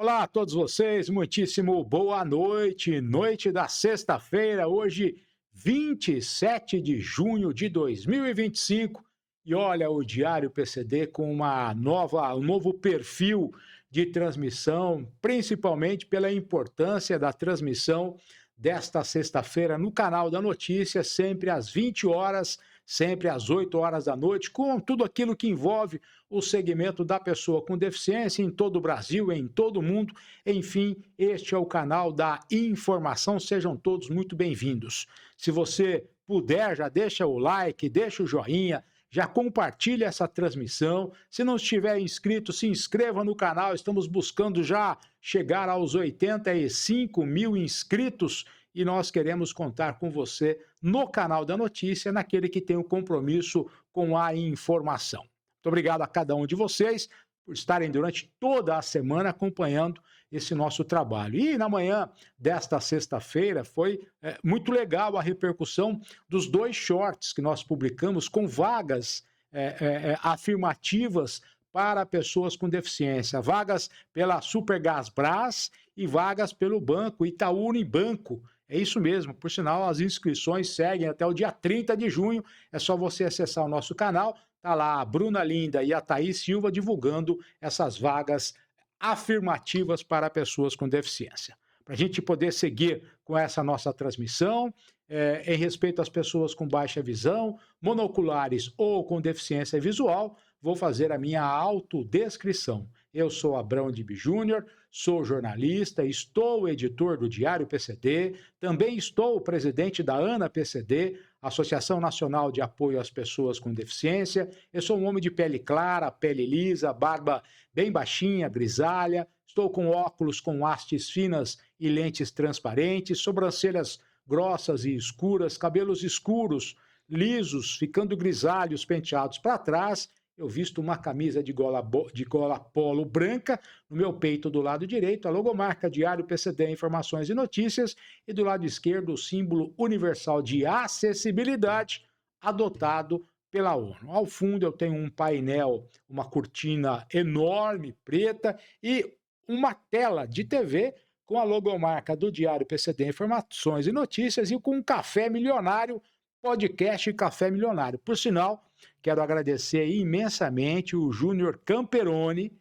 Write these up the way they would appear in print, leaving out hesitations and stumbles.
Olá a todos vocês, muitíssimo boa noite. Noite da sexta-feira, hoje 27 de junho de 2025. E olha o Diário PCD com um novo perfil de transmissão, principalmente pela importância da transmissão desta sexta-feira no canal da Notícia, sempre às 20 horas, sempre às 8 horas da noite, com tudo aquilo que envolve o segmento da pessoa com deficiência em todo o Brasil, em todo o mundo. Enfim, este é o canal da informação. Sejam todos muito bem-vindos. Se você puder, já deixa o like, deixa o joinha, já compartilha essa transmissão. Se não estiver inscrito, se inscreva no canal. Estamos buscando já chegar aos 85 mil inscritos e nós queremos contar com você no canal da Notícia, naquele que tem o compromisso com a informação. Muito obrigado a cada um de vocês por estarem durante toda a semana acompanhando esse nosso trabalho. E na manhã desta sexta-feira foi muito legal a repercussão dos 2 shorts que nós publicamos com vagas afirmativas para pessoas com deficiência. Vagas pela Supergasbras e vagas pelo Banco Itaú Unibanco. É isso mesmo, por sinal, as inscrições seguem até o dia 30 de junho. É só você acessar o nosso canal. Está lá a Bruna Linda e a Thaís Silva divulgando essas vagas afirmativas para pessoas com deficiência. Para a gente poder seguir com essa nossa transmissão, em respeito às pessoas com baixa visão, monoculares ou com deficiência visual, vou fazer a minha autodescrição. Eu sou Abrão Dib Júnior, sou jornalista, estou editor do Diário PCD, também estou presidente da ANA PCD, Associação Nacional de Apoio às Pessoas com Deficiência. Eu sou um homem de pele clara, pele lisa, barba bem baixinha, grisalha, estou com óculos com hastes finas e lentes transparentes, sobrancelhas grossas e escuras, cabelos escuros, lisos, ficando grisalhos, penteados para trás. Eu visto uma camisa de gola polo branca, no meu peito do lado direito, a logomarca Diário PCD Informações e Notícias, e do lado esquerdo o símbolo universal de acessibilidade adotado pela ONU. Ao fundo eu tenho um painel, uma cortina enorme, preta, e uma tela de TV com a logomarca do Diário PCD Informações e Notícias e com um café milionário, podcast Café Milionário. Por sinal, quero agradecer imensamente o Júnior Camperoni,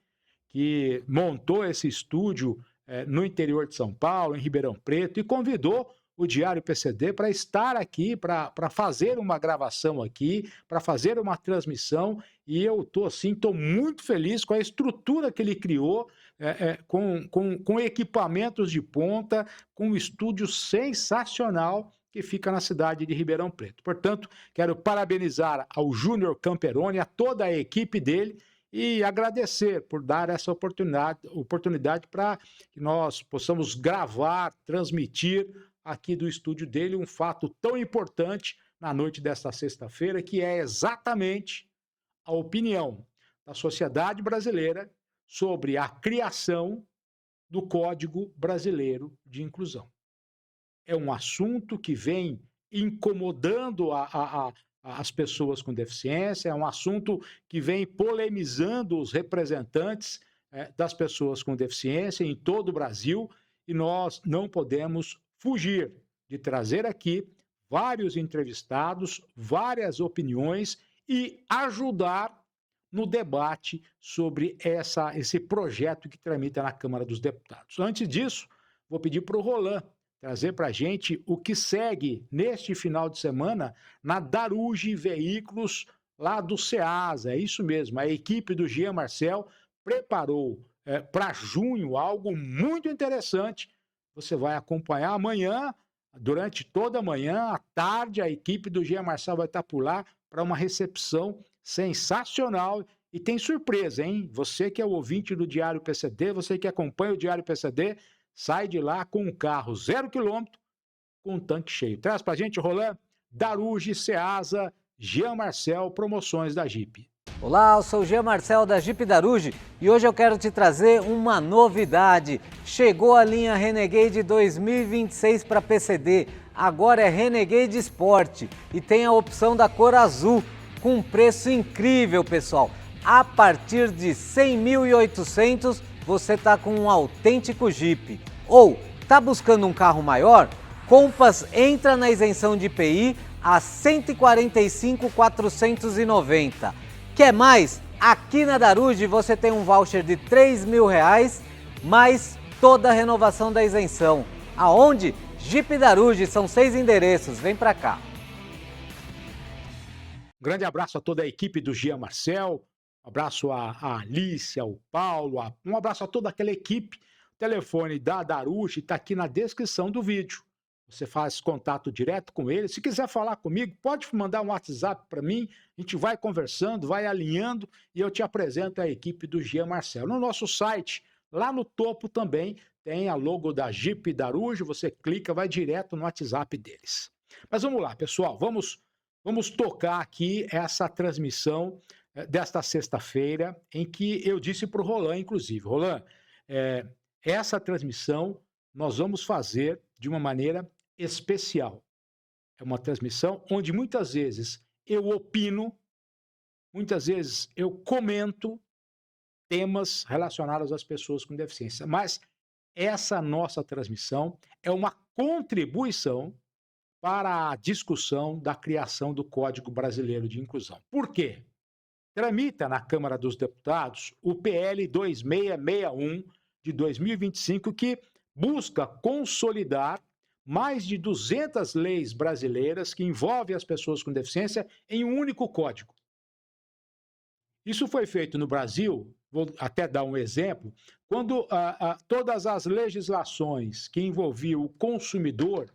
que montou esse estúdio no interior de São Paulo, em Ribeirão Preto, e convidou o Diário PCD para estar aqui, para fazer uma gravação aqui, para fazer uma transmissão, e eu estou muito feliz com a estrutura que ele criou, com equipamentos de ponta, com um estúdio sensacional, que fica na cidade de Ribeirão Preto. Portanto, quero parabenizar ao Júnior Camperoni, a toda a equipe dele, e agradecer por dar essa oportunidade para que nós possamos gravar, transmitir aqui do estúdio dele um fato tão importante na noite desta sexta-feira, que é exatamente a opinião da sociedade brasileira sobre a criação do Código Brasileiro de Inclusão. É um assunto que vem incomodando as pessoas com deficiência, é um assunto que vem polemizando os representantes das pessoas com deficiência em todo o Brasil, e nós não podemos fugir de trazer aqui vários entrevistados, várias opiniões e ajudar no debate sobre esse projeto que tramita na Câmara dos Deputados. Antes disso, vou pedir para o Roland trazer para a gente o que segue neste final de semana na Daruge Veículos, lá do Ceasa. É isso mesmo, a equipe do Jean Marcel preparou para junho algo muito interessante. Você vai acompanhar amanhã, durante toda a manhã, à tarde, a equipe do Jean Marcel vai estar por lá para uma recepção sensacional. E tem surpresa, hein? Você que é o ouvinte do Diário PCD, você que acompanha o Diário PCD, sai de lá com um carro 0 km, com um tanque cheio. Traz pra gente, Roland, Daruge, Ceasa, Jean Marcel, promoções da Jeep. Olá, eu sou o Jean Marcel da Jeep Daruge e hoje eu quero te trazer uma novidade. Chegou a linha Renegade 2026 para PCD, agora é Renegade Sport e tem a opção da cor azul, com um preço incrível, pessoal. A partir de 100.800 você está com um autêntico Jeep ou está buscando um carro maior, Compass entra na isenção de IPI a R$ 145.490. Quer mais? Aqui na Darude você tem um voucher de R$ 3.000, mais toda a renovação da isenção. Aonde? Jeep Darude, são 6 endereços, vem pra cá. Um grande abraço a toda a equipe do Gia Marcel, um abraço a Alice, ao Paulo, um abraço a toda aquela equipe. O telefone da Darude está aqui na descrição do vídeo. Você faz contato direto com ele. Se quiser falar comigo, pode mandar um WhatsApp para mim. A gente vai conversando, vai alinhando e eu te apresento a equipe do Gia Marcel. No nosso site, lá no topo também, tem a logo da Jeep Darude. Você clica, vai direto no WhatsApp deles. Mas vamos lá, pessoal. Vamos tocar aqui essa transmissão desta sexta-feira, em que eu disse para o Roland, inclusive, Roland, essa transmissão nós vamos fazer de uma maneira especial. É uma transmissão onde muitas vezes eu opino, muitas vezes eu comento temas relacionados às pessoas com deficiência, mas essa nossa transmissão é uma contribuição para a discussão da criação do Código Brasileiro de Inclusão. Por quê? Tramita na Câmara dos Deputados o PL 2661 de 2025, que busca consolidar mais de 200 leis brasileiras que envolvem as pessoas com deficiência em um único código. Isso foi feito no Brasil, vou até dar um exemplo, quando todas as legislações que envolviam o consumidor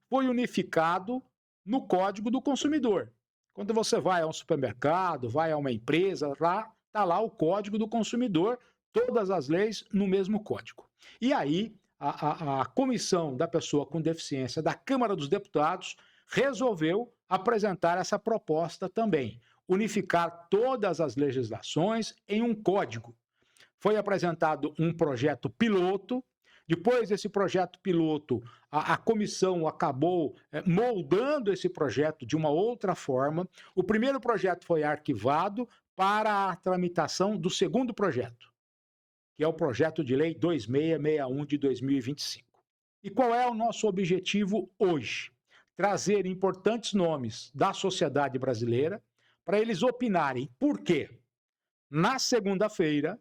foi unificado no Código do Consumidor. Quando você vai a um supermercado, vai a uma empresa, lá está lá o Código do Consumidor, todas as leis no mesmo código. E aí, a Comissão da Pessoa com Deficiência da Câmara dos Deputados resolveu apresentar essa proposta também, unificar todas as legislações em um código. Foi apresentado um projeto piloto. Depois desse projeto piloto, a comissão acabou moldando esse projeto de uma outra forma. O primeiro projeto foi arquivado para a tramitação do segundo projeto, que é o projeto de lei 2661 de 2025. E qual é o nosso objetivo hoje? Trazer importantes nomes da sociedade brasileira para eles opinarem. Por quê? Na segunda-feira,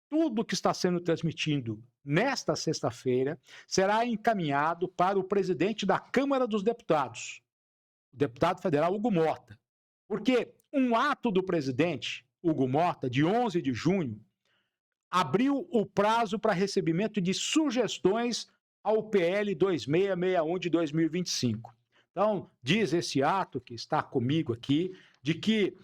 tudo que está sendo transmitido nesta sexta-feira será encaminhado para o presidente da Câmara dos Deputados, o deputado federal Hugo Mota. Porque um ato do presidente Hugo Mota, de 11 de junho, abriu o prazo para recebimento de sugestões ao PL 2661 de 2025. Então, diz esse ato que está comigo aqui, de que,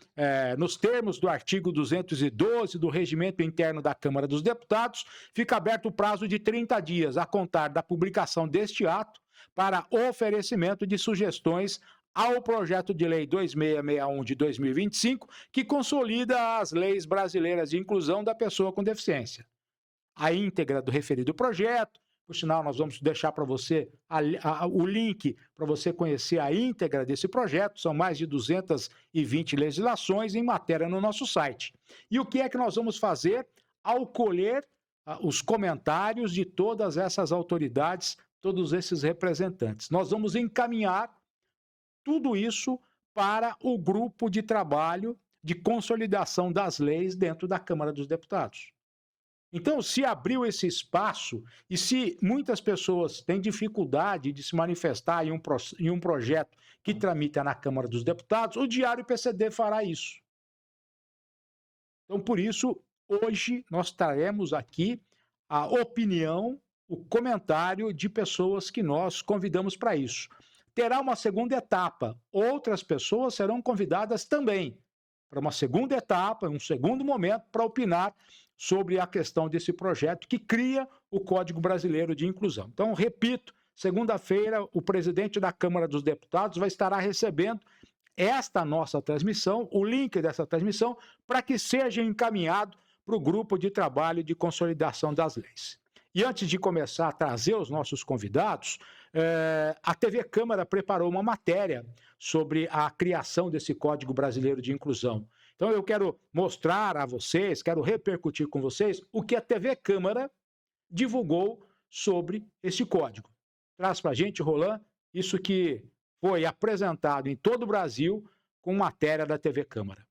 nos termos do artigo 212 do Regimento Interno da Câmara dos Deputados, fica aberto o prazo de 30 dias a contar da publicação deste ato para oferecimento de sugestões ao projeto de lei 2661 de 2025, que consolida as leis brasileiras de inclusão da pessoa com deficiência. A íntegra do referido projeto, por sinal, nós vamos deixar para você o link para você conhecer a íntegra desse projeto, são mais de 220 legislações em matéria no nosso site. E o que é que nós vamos fazer ao colher os comentários de todas essas autoridades, todos esses representantes? Nós vamos encaminhar tudo isso para o grupo de trabalho de consolidação das leis dentro da Câmara dos Deputados. Então, se abriu esse espaço e se muitas pessoas têm dificuldade de se manifestar em um projeto que tramita na Câmara dos Deputados, o Diário PCD fará isso. Então, por isso, hoje nós traremos aqui a opinião, o comentário de pessoas que nós convidamos para isso. Terá uma segunda etapa. Outras pessoas serão convidadas também para uma segunda etapa, um segundo momento, para opinar sobre a questão desse projeto que cria o Código Brasileiro de Inclusão. Então, repito, segunda-feira, o presidente da Câmara dos Deputados vai estar recebendo esta nossa transmissão, o link dessa transmissão, para que seja encaminhado para o grupo de trabalho de consolidação das leis. E antes de começar a trazer os nossos convidados, a TV Câmara preparou uma matéria sobre a criação desse Código Brasileiro de Inclusão. Então eu quero mostrar a vocês, quero repercutir com vocês o que a TV Câmara divulgou sobre esse código. Traz para a gente, Roland, isso que foi apresentado em todo o Brasil com matéria da TV Câmara.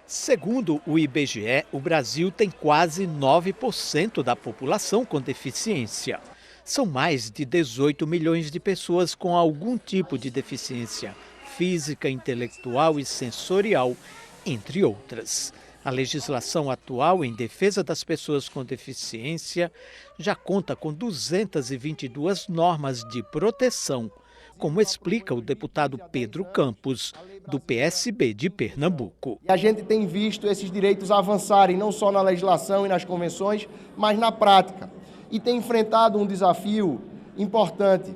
Segundo o IBGE, o Brasil tem quase 9% da população com deficiência. São mais de 18 milhões de pessoas com algum tipo de deficiência física, intelectual e sensorial, entre outras. A legislação atual em defesa das pessoas com deficiência já conta com 222 normas de proteção, como explica o deputado Pedro Campos, do PSB de Pernambuco. E a gente tem visto esses direitos avançarem não só na legislação e nas convenções, mas na prática. E tem enfrentado um desafio importante,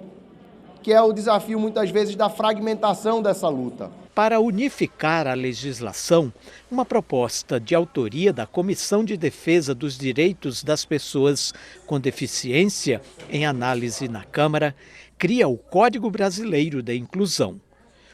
que é o desafio muitas vezes da fragmentação dessa luta. Para unificar a legislação, uma proposta de autoria da Comissão de Defesa dos Direitos das Pessoas com Deficiência, em análise na Câmara, cria o Código Brasileiro da Inclusão.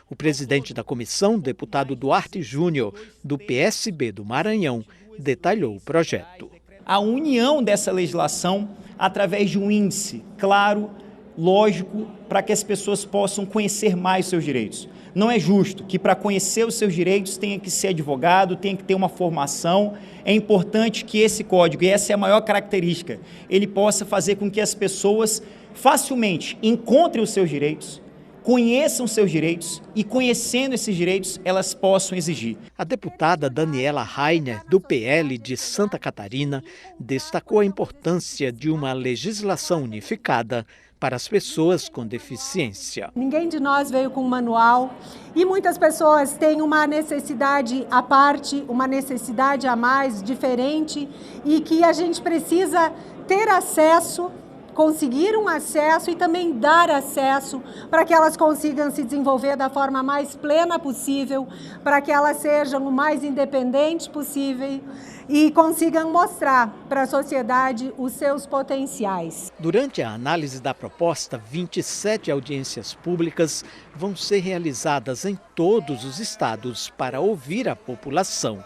O presidente da comissão, deputado Duarte Júnior, do PSB do Maranhão, detalhou o projeto. A união dessa legislação através de um índice claro, lógico, para que as pessoas possam conhecer mais seus direitos. Não é justo que para conhecer os seus direitos tenha que ser advogado, tenha que ter uma formação. É importante que esse código, e essa é a maior característica, ele possa fazer com que as pessoas facilmente encontrem os seus direitos, conheçam seus direitos e, conhecendo esses direitos, elas possam exigir. A deputada Daniela Rainer, do PL de Santa Catarina, destacou a importância de uma legislação unificada para as pessoas com deficiência. Ninguém de nós veio com um manual e muitas pessoas têm uma necessidade à parte, uma necessidade a mais, diferente, e que a gente precisa ter acesso, conseguir um acesso e também dar acesso para que elas consigam se desenvolver da forma mais plena possível, para que elas sejam o mais independentes possível e consigam mostrar para a sociedade os seus potenciais. Durante a análise da proposta, 27 audiências públicas vão ser realizadas em todos os estados para ouvir a população.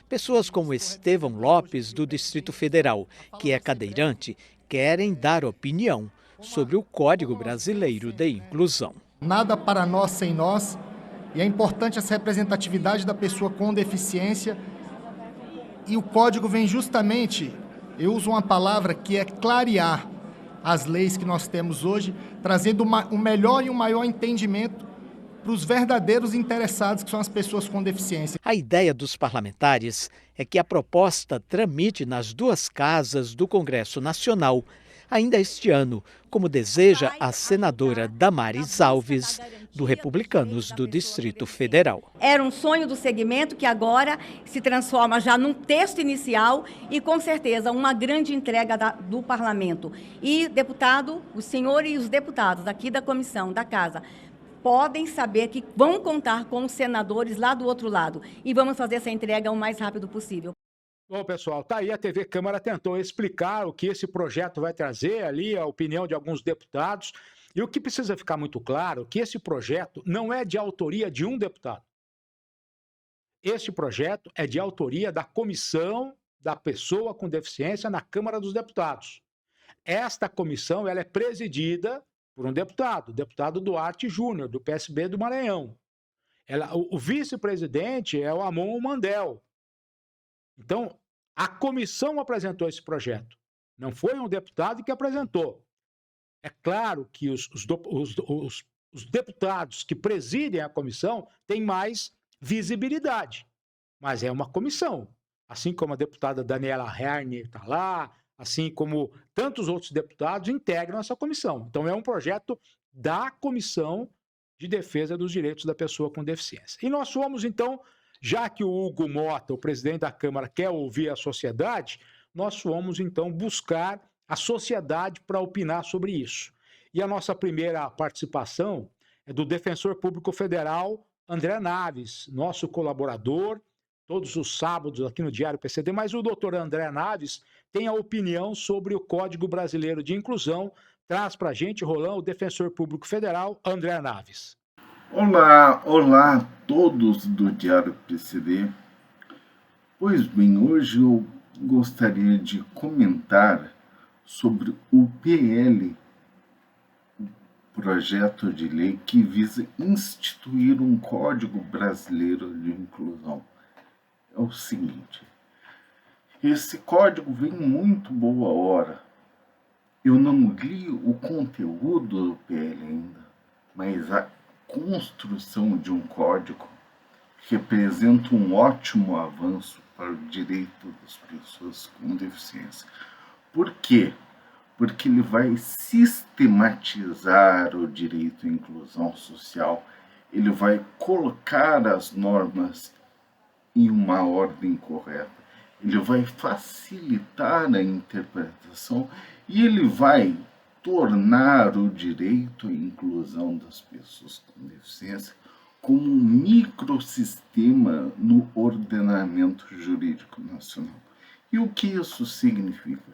Pessoas como Estevão Lopes, do Distrito Federal, que é cadeirante, querem dar opinião sobre o Código Brasileiro de Inclusão. Nada para nós sem nós, e é importante essa representatividade da pessoa com deficiência. E o Código vem justamente, eu uso uma palavra que é clarear as leis que nós temos hoje, trazendo um melhor e um maior entendimento para os verdadeiros interessados, que são as pessoas com deficiência. A ideia dos parlamentares é que a proposta tramite nas duas casas do Congresso Nacional ainda este ano, como deseja a senadora Damares Alves, do Republicanos do Distrito Federal. Era um sonho do segmento que agora se transforma já num texto inicial e, com certeza, uma grande entrega do parlamento. E, deputado, o senhor e os deputados aqui da comissão, da casa, podem saber que vão contar com os senadores lá do outro lado e vamos fazer essa entrega o mais rápido possível. Bom, pessoal, tá aí, a TV Câmara tentou explicar o que esse projeto vai trazer ali, a opinião de alguns deputados. E o que precisa ficar muito claro é que esse projeto não é de autoria de um deputado. Esse projeto é de autoria da Comissão da Pessoa com Deficiência na Câmara dos Deputados. Esta comissão ela é presidida por um deputado, o deputado Duarte Júnior, do PSB do Maranhão. O vice-presidente é o Amon Mandel. Então, a comissão apresentou esse projeto. Não foi um deputado que apresentou. É claro que os deputados que presidem a comissão têm mais visibilidade, mas é uma comissão. Assim como a deputada Daniela Rainer está lá, assim como tantos outros deputados integram essa comissão. Então, é um projeto da Comissão de Defesa dos Direitos da Pessoa com Deficiência. E nós fomos, então, já que o Hugo Mota, o presidente da Câmara, quer ouvir a sociedade, nós fomos, então, buscar a sociedade para opinar sobre isso. E a nossa primeira participação é do Defensor Público Federal, André Naves, nosso colaborador, todos os sábados aqui no Diário PCD, mas o doutor André Naves tem a opinião sobre o Código Brasileiro de Inclusão. Traz para a gente, Roland, o Defensor Público Federal, André Naves. Olá a todos do Diário PCD. Pois bem, hoje eu gostaria de comentar sobre o PL, projeto de lei que visa instituir um Código Brasileiro de Inclusão. É o seguinte, esse código vem muito boa hora. Eu não li o conteúdo do PL ainda, mas a construção de um código representa um ótimo avanço para o direito das pessoas com deficiência. Por quê? Porque ele vai sistematizar o direito à inclusão social, ele vai colocar as normas em uma ordem correta, ele vai facilitar a interpretação e ele vai tornar o direito à inclusão das pessoas com deficiência como um microsistema no ordenamento jurídico nacional. E o que isso significa?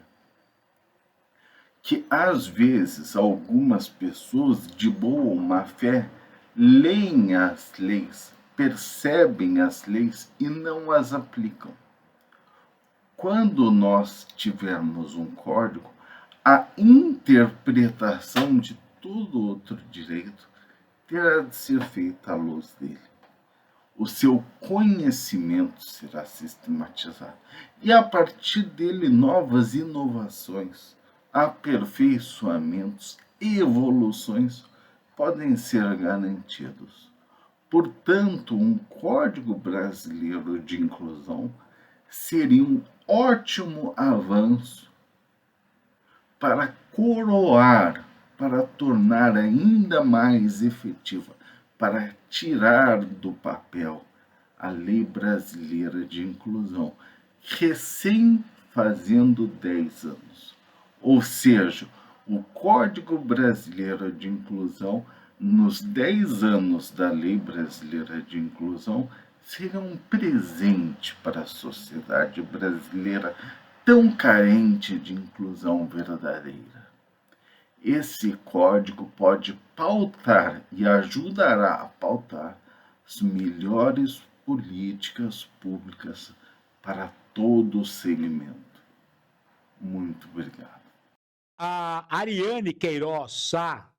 Que, às vezes, algumas pessoas de boa ou má fé leem as leis, percebem as leis e não as aplicam. Quando nós tivermos um código, a interpretação de todo outro direito terá de ser feita à luz dele. O seu conhecimento será sistematizado. E, a partir dele, novas inovações, aperfeiçoamentos e evoluções podem ser garantidos. Portanto, um Código Brasileiro de Inclusão seria um ótimo avanço para coroar, para tornar ainda mais efetiva, para tirar do papel a Lei Brasileira de Inclusão, recém fazendo 10 anos. Ou seja, o Código Brasileiro de Inclusão, nos 10 anos da Lei Brasileira de Inclusão, seria um presente para a sociedade brasileira tão carente de inclusão verdadeira. Esse código pode pautar e ajudará a pautar as melhores políticas públicas para todo o segmento. Muito obrigado. A Ariane Queiroz Sá,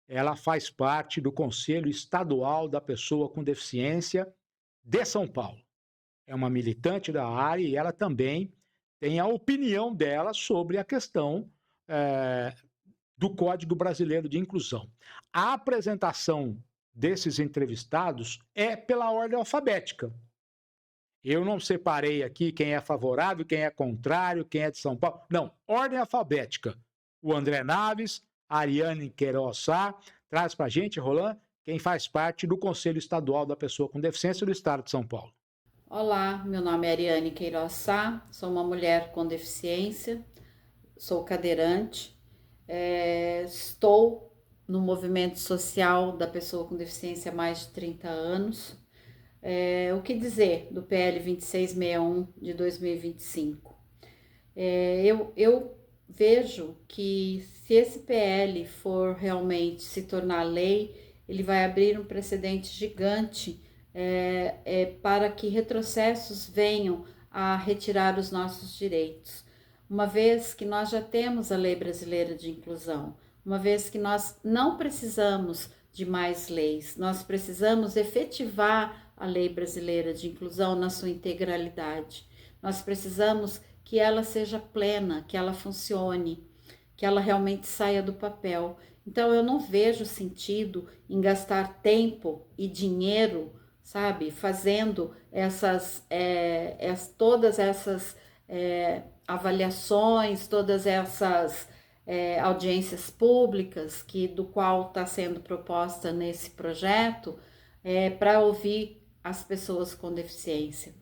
ela faz parte do Conselho Estadual da Pessoa com Deficiência de São Paulo. É uma militante da área e ela também tem a opinião dela sobre a questão do Código Brasileiro de Inclusão. A apresentação desses entrevistados é pela ordem alfabética. Eu não separei aqui quem é favorável, quem é contrário, quem é de São Paulo. Não, ordem alfabética. O André Naves, a Ariane Queiroz Sá, traz para a gente, Roland, quem faz parte do Conselho Estadual da Pessoa com Deficiência do Estado de São Paulo. Olá, meu nome é Ariane Queiroz Sá, sou uma mulher com deficiência, sou cadeirante, estou no movimento social da pessoa com deficiência há mais de 30 anos. O que dizer do PL 2661 de 2025? Eu vejo que se esse PL for realmente se tornar lei, ele vai abrir um precedente gigante para que retrocessos venham a retirar os nossos direitos. Uma vez que nós já temos a Lei Brasileira de Inclusão, uma vez que nós não precisamos de mais leis, nós precisamos efetivar a Lei Brasileira de Inclusão na sua integralidade. Nós precisamos que ela seja plena, que ela funcione, que ela realmente saia do papel. Então, eu não vejo sentido em gastar tempo e dinheiro, sabe, fazendo todas essas avaliações, todas essas audiências públicas do qual está sendo proposta nesse projeto, para ouvir as pessoas com deficiência.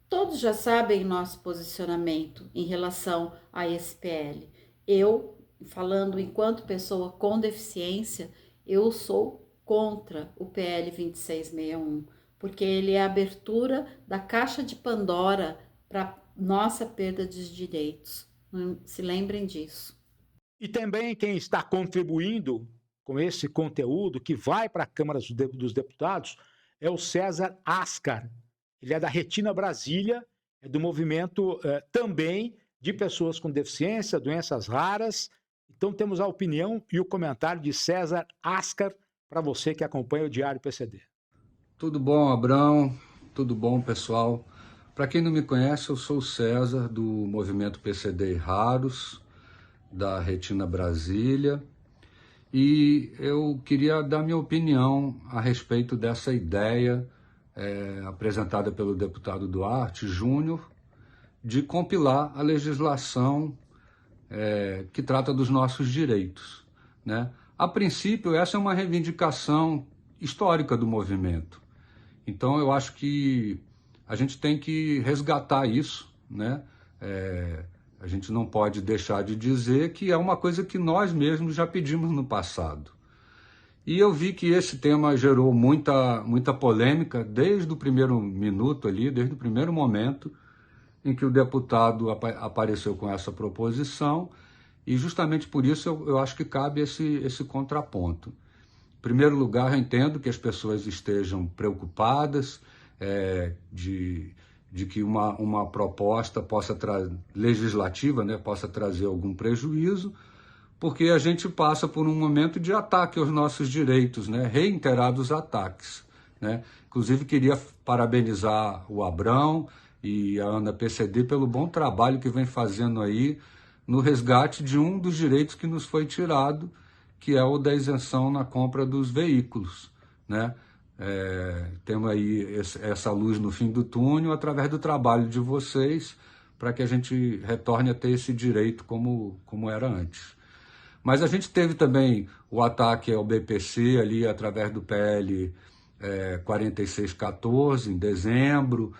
Todos já sabem nosso posicionamento em relação a esse PL. Eu, falando enquanto pessoa com deficiência, eu sou contra o PL 2661, porque ele é a abertura da caixa de Pandora para nossa perda de direitos. Se lembrem disso. E também quem está contribuindo com esse conteúdo que vai para a Câmara dos Deputados é o César Ascar. ele é da Retina Brasília, é do movimento também de pessoas com deficiência, doenças raras. Então temos a opinião e o comentário de César Ascar para você que acompanha o Diário PCD. Tudo bom, Abrão? Tudo bom, pessoal? Para quem não me conhece, eu sou o César, do movimento PCD Raros, da Retina Brasília, e eu queria dar minha opinião a respeito dessa ideia apresentada pelo deputado Duarte Júnior de compilar a legislação que trata dos nossos direitos, né? A princípio, essa é uma reivindicação histórica do movimento. Então, eu acho que a gente tem que resgatar isso, né? A gente não pode deixar de dizer que é uma coisa que nós mesmos já pedimos no passado. E eu vi que esse tema gerou muita polêmica desde o primeiro minuto ali, desde o primeiro momento em que o deputado apareceu com essa proposição, e justamente por isso eu acho que cabe esse contraponto. Em primeiro lugar, eu entendo que as pessoas estejam preocupadas de que uma proposta legislativa, né, possa trazer algum prejuízo, porque a gente passa por um momento de ataque aos nossos direitos, né, reiterados ataques, né? Inclusive, queria parabenizar o Abrão e a Ana PCD pelo bom trabalho que vem fazendo aí no resgate de um dos direitos que nos foi tirado, que é o da isenção na compra dos veículos, né? Temos aí essa luz no fim do túnel através do trabalho de vocês para que a gente retorne a ter esse direito como era antes. Mas a gente teve também o ataque ao BPC ali através do PL 4614 em dezembro,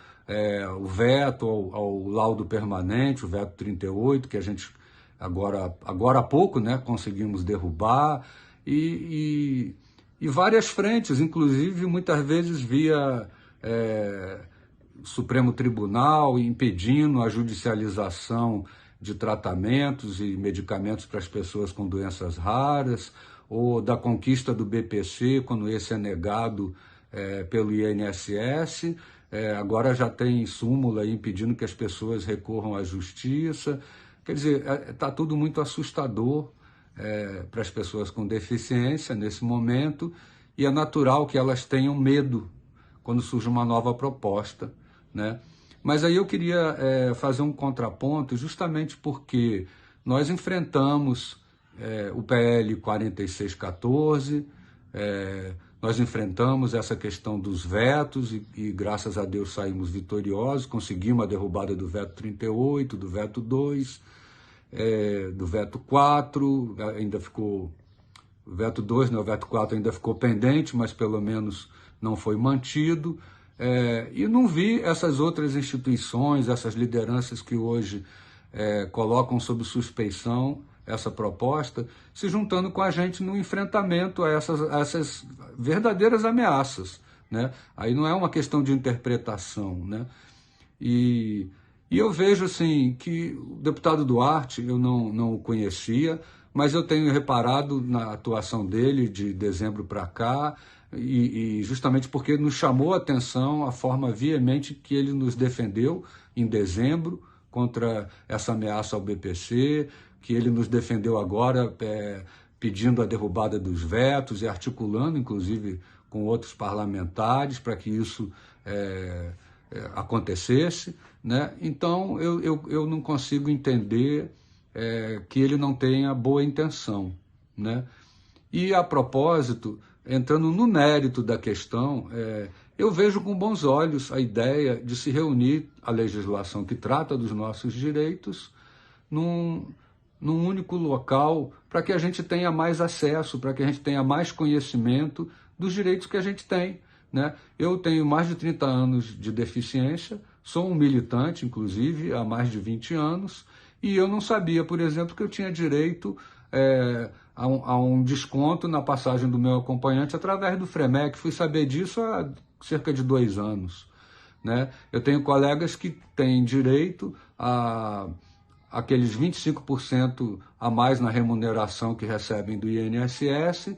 o veto ao laudo permanente, o veto 38, que a gente agora há pouco, né, conseguimos derrubar, e várias frentes, inclusive muitas vezes via Supremo Tribunal, impedindo a judicialização de tratamentos e medicamentos para as pessoas com doenças raras, ou da conquista do BPC, quando esse é negado pelo INSS. Agora já tem súmula impedindo que as pessoas recorram à justiça. Quer dizer, está tudo muito assustador para as pessoas com deficiência nesse momento, e é natural que elas tenham medo quando surge uma nova proposta, né? Mas aí eu queria fazer um contraponto, justamente porque nós enfrentamos o PL 4614, nós enfrentamos essa questão dos vetos e graças a Deus saímos vitoriosos, conseguimos a derrubada do veto 38, do veto 2, do veto 4, ainda ficou, o veto 2, né, o veto 4 ainda ficou pendente, mas pelo menos não foi mantido. E não vi essas outras instituições, essas lideranças que hoje colocam sob suspeição essa proposta, se juntando com a gente no enfrentamento a essas verdadeiras ameaças, né? Aí não é uma questão de interpretação, né? E eu vejo assim que o deputado Duarte, eu não o conhecia, mas eu tenho reparado na atuação dele de dezembro para cá, e justamente porque nos chamou a atenção a forma veemente que ele nos defendeu em dezembro contra essa ameaça ao BPC, que ele nos defendeu agora pedindo a derrubada dos vetos e articulando, inclusive, com outros parlamentares para que isso acontecesse, né? Então, eu não consigo entender que ele não tenha boa intenção, né? E, a propósito, entrando no mérito da questão, eu vejo com bons olhos a ideia de se reunir a legislação que trata dos nossos direitos num único local, para que a gente tenha mais acesso, para que a gente tenha mais conhecimento dos direitos que a gente tem, né? Eu tenho mais de 30 anos de deficiência, sou um militante, inclusive, há mais de 20 anos, e eu não sabia, por exemplo, que eu tinha direito a um desconto na passagem do meu acompanhante através do FREMEC. Fui saber disso há cerca de 2 anos, né? Eu tenho colegas que têm direito a aqueles 25% a mais na remuneração que recebem do INSS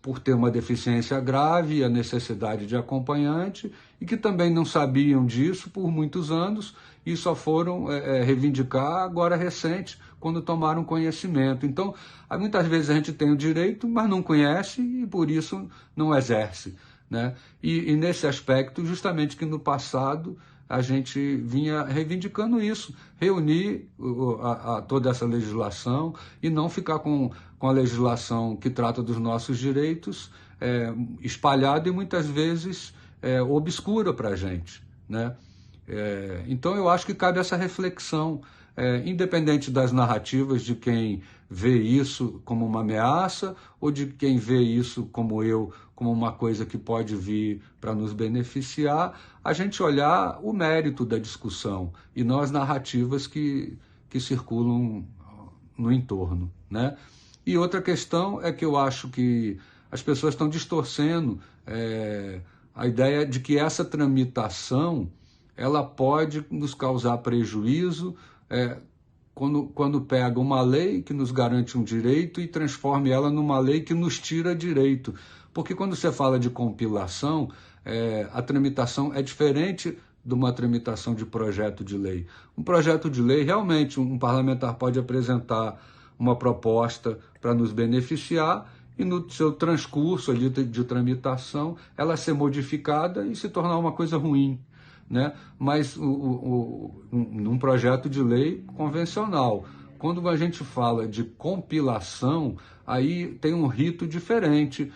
por ter uma deficiência grave e a necessidade de acompanhante, e que também não sabiam disso por muitos anos e só foram reivindicar agora recente, quando tomaram conhecimento. Então, muitas vezes a gente tem o direito, mas não conhece e por isso não exerce, né? E nesse aspecto, justamente que no passado a gente vinha reivindicando isso, reunir toda essa legislação e não ficar com a legislação que trata dos nossos direitos espalhada e muitas vezes obscura para a gente, né? Então eu acho que cabe essa reflexão, independente das narrativas de quem vê isso como uma ameaça ou de quem vê isso como uma coisa que pode vir para nos beneficiar, a gente olhar o mérito da discussão e não as narrativas que circulam no entorno, né? E outra questão é que eu acho que as pessoas estão distorcendo a ideia de que essa tramitação ela pode nos causar prejuízo quando pega uma lei que nos garante um direito e transforma ela numa lei que nos tira direito. Porque quando você fala de compilação, a tramitação é diferente de uma tramitação de projeto de lei. Um projeto de lei, realmente, um parlamentar pode apresentar uma proposta para nos beneficiar e no seu transcurso ali de tramitação, ela ser modificada e se tornar uma coisa ruim, né? Mas num projeto de lei convencional, quando a gente fala de compilação, aí tem um rito diferente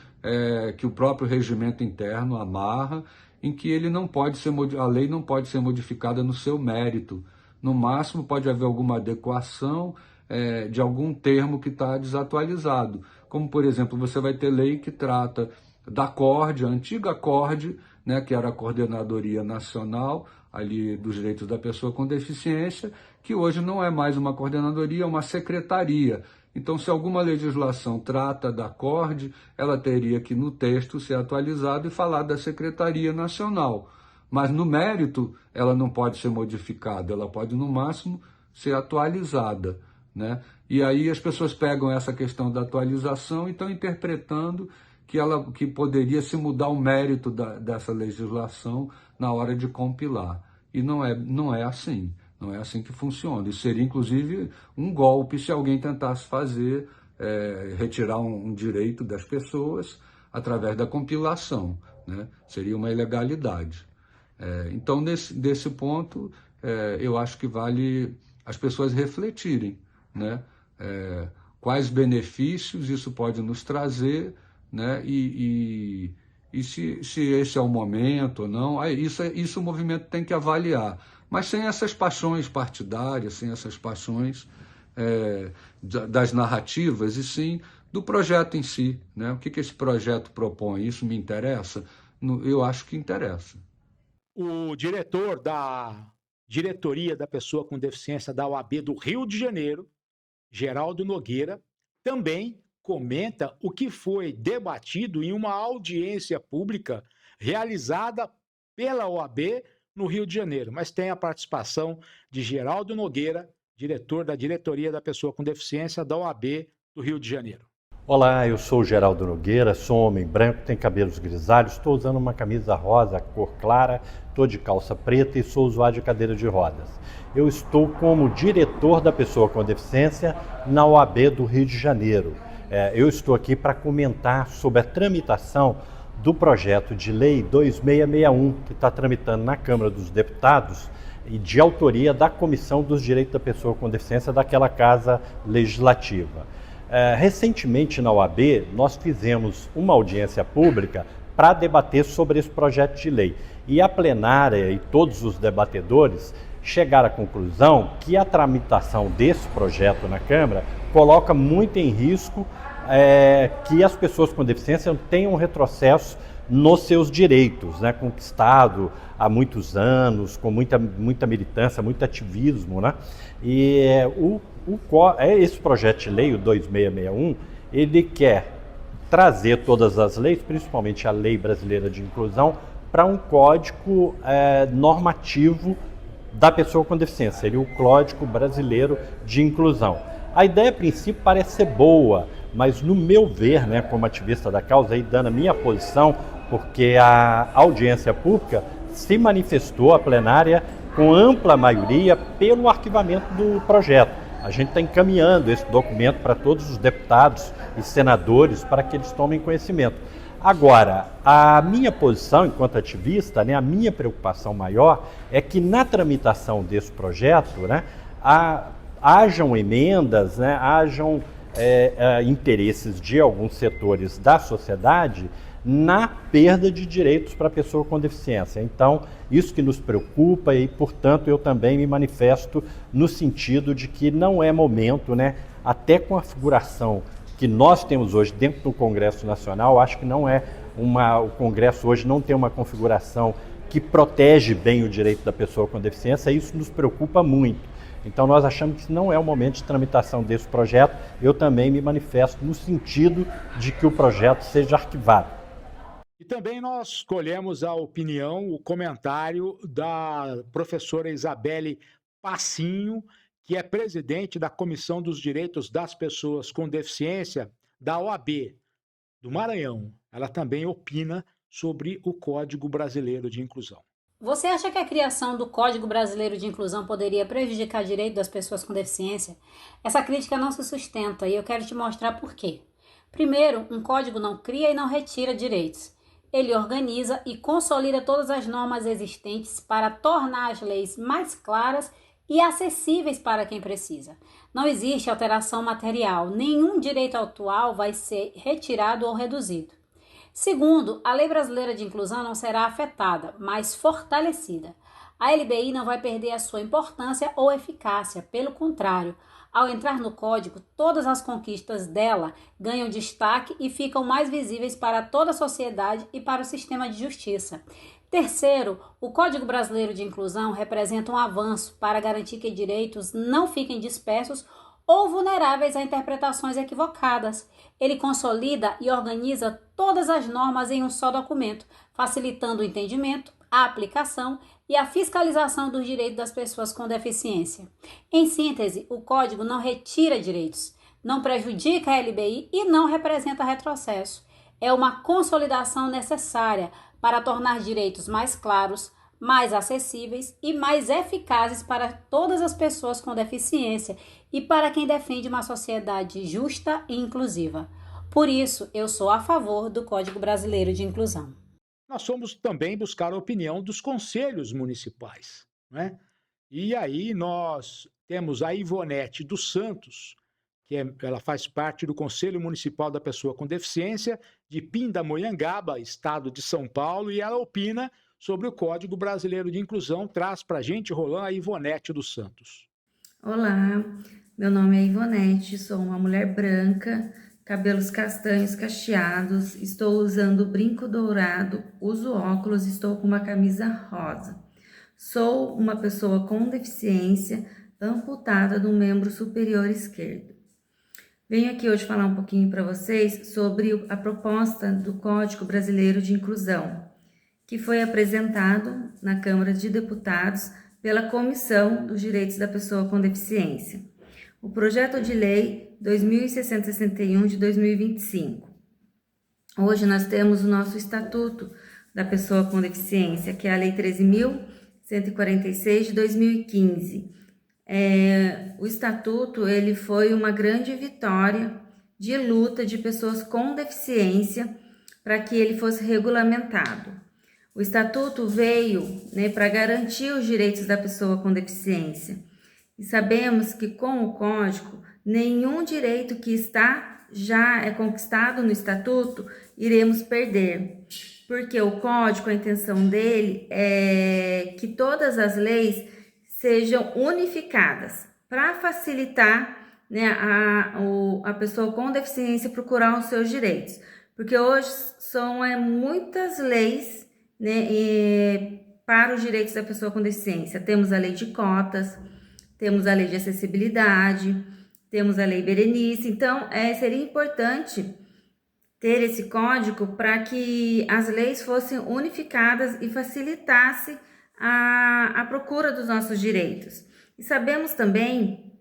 que o próprio regimento interno amarra, em que ele não pode a lei não pode ser modificada no seu mérito. No máximo pode haver alguma adequação de algum termo que está desatualizado. Como, por exemplo, você vai ter lei que trata da CORD, a antiga CORD, né, que era a Coordenadoria Nacional ali dos Direitos da Pessoa com Deficiência, que hoje não é mais uma coordenadoria, é uma secretaria. Então, se alguma legislação trata da CORD, ela teria que, no texto, ser atualizada e falar da Secretaria Nacional. Mas, no mérito, ela não pode ser modificada, ela pode, no máximo, ser atualizada, né? E aí as pessoas pegam essa questão da atualização e estão interpretando que poderia se mudar o mérito dessa legislação na hora de compilar. E não é assim. Não é assim que funciona. Isso seria, inclusive, um golpe se alguém tentasse retirar um direito das pessoas através da compilação, né? Seria uma ilegalidade. Então, desse ponto, eu acho que vale as pessoas refletirem, né? Quais benefícios isso pode nos trazer, né? E se esse é o momento ou não, isso o movimento tem que avaliar. Mas sem essas paixões partidárias, sem essas paixões das narrativas, e sim do projeto em si, né? O que esse projeto propõe? Isso me interessa? Eu acho que interessa. O diretor da Diretoria da Pessoa com Deficiência da OAB do Rio de Janeiro, Geraldo Nogueira, também comenta o que foi debatido em uma audiência pública realizada pela OAB no Rio de Janeiro, mas tem a participação de Geraldo Nogueira, diretor da Diretoria da Pessoa com Deficiência da OAB do Rio de Janeiro. Olá, eu sou o Geraldo Nogueira, sou um homem branco, tenho cabelos grisalhos, estou usando uma camisa rosa, cor clara, estou de calça preta e sou usuário de cadeira de rodas. Eu estou como diretor da Pessoa com Deficiência na OAB do Rio de Janeiro. Eu estou aqui para comentar sobre a tramitação do projeto de lei 2661, que está tramitando na Câmara dos Deputados e de autoria da Comissão dos Direitos da Pessoa com Deficiência daquela Casa Legislativa. Recentemente na OAB nós fizemos uma audiência pública para debater sobre esse projeto de lei e a plenária e todos os debatedores chegaram à conclusão que a tramitação desse projeto na Câmara coloca muito em risco que as pessoas com deficiência tenham um retrocesso nos seus direitos, né, conquistado há muitos anos, com muita militância, muito ativismo, né? E esse projeto de lei, o 2661, ele quer trazer todas as leis, principalmente a Lei Brasileira de Inclusão, para um código normativo da pessoa com deficiência, seria o Código Brasileiro de Inclusão. A ideia, a princípio, parece ser boa, mas no meu ver, né, como ativista da causa, aí dando a minha posição, porque a audiência pública se manifestou, a plenária, com ampla maioria pelo arquivamento do projeto. A gente está encaminhando esse documento para todos os deputados e senadores para que eles tomem conhecimento. Agora, a minha posição enquanto ativista, né, a minha preocupação maior é que na tramitação desse projeto, né, hajam emendas, né, hajam interesses de alguns setores da sociedade na perda de direitos para a pessoa com deficiência. Então, isso que nos preocupa e, portanto, eu também me manifesto no sentido de que não é momento, né, até com a figuração que nós temos hoje dentro do Congresso Nacional, acho que não é o Congresso hoje não tem uma configuração que protege bem o direito da pessoa com deficiência, e isso nos preocupa muito. Então nós achamos que não é o momento de tramitação desse projeto. Eu também me manifesto no sentido de que o projeto seja arquivado. E também nós colhemos a opinião, o comentário da professora Isabelle Passinho, que é presidente da Comissão dos Direitos das Pessoas com Deficiência da OAB do Maranhão. Ela também opina sobre o Código Brasileiro de Inclusão. Você acha que a criação do Código Brasileiro de Inclusão poderia prejudicar o direito das pessoas com deficiência? Essa crítica não se sustenta e eu quero te mostrar por quê. Primeiro, um código não cria e não retira direitos. Ele organiza e consolida todas as normas existentes para tornar as leis mais claras e acessíveis para quem precisa. Não existe alteração material, nenhum direito atual vai ser retirado ou reduzido. Segundo, a Lei Brasileira de Inclusão não será afetada, mas fortalecida. A LBI não vai perder a sua importância ou eficácia, pelo contrário, ao entrar no Código, todas as conquistas dela ganham destaque e ficam mais visíveis para toda a sociedade e para o sistema de justiça. Terceiro, o Código Brasileiro de Inclusão representa um avanço para garantir que direitos não fiquem dispersos ou vulneráveis a interpretações equivocadas. Ele consolida e organiza todas as normas em um só documento, facilitando o entendimento, a aplicação e a fiscalização dos direitos das pessoas com deficiência. Em síntese, o Código não retira direitos, não prejudica a LBI e não representa retrocesso. É uma consolidação necessária para tornar direitos mais claros, mais acessíveis e mais eficazes para todas as pessoas com deficiência e para quem defende uma sociedade justa e inclusiva. Por isso, eu sou a favor do Código Brasileiro de Inclusão. Nós fomos também buscar a opinião dos conselhos municipais, né? E aí nós temos a Ivonete dos Santos, ela faz parte do Conselho Municipal da Pessoa com Deficiência de Pindamonhangaba, estado de São Paulo, e ela opina sobre o Código Brasileiro de Inclusão. Traz para a gente, Roland, a Ivonete dos Santos. Olá, meu nome é Ivonete, sou uma mulher branca, cabelos castanhos cacheados, estou usando brinco dourado, uso óculos, estou com uma camisa rosa. Sou uma pessoa com deficiência amputada do membro superior esquerdo. Venho aqui hoje falar um pouquinho para vocês sobre a proposta do Código Brasileiro de Inclusão, que foi apresentado na Câmara de Deputados pela Comissão dos Direitos da Pessoa com Deficiência. O projeto de lei 2661 de 2025. Hoje nós temos o nosso Estatuto da Pessoa com Deficiência, que é a Lei 13.146 de 2015. O Estatuto ele foi uma grande vitória de luta de pessoas com deficiência para que ele fosse regulamentado. O Estatuto veio, para garantir os direitos da pessoa com deficiência. E sabemos que com o Código, nenhum direito que já é conquistado no Estatuto, iremos perder. Porque o Código, a intenção dele é que todas as leis sejam unificadas para facilitar a pessoa com deficiência procurar os seus direitos. Porque hoje são muitas leis para os direitos da pessoa com deficiência. Temos a lei de cotas, temos a lei de acessibilidade, temos a lei Berenice. Então, seria importante ter esse código para que as leis fossem unificadas e facilitasse a procura dos nossos direitos. E sabemos também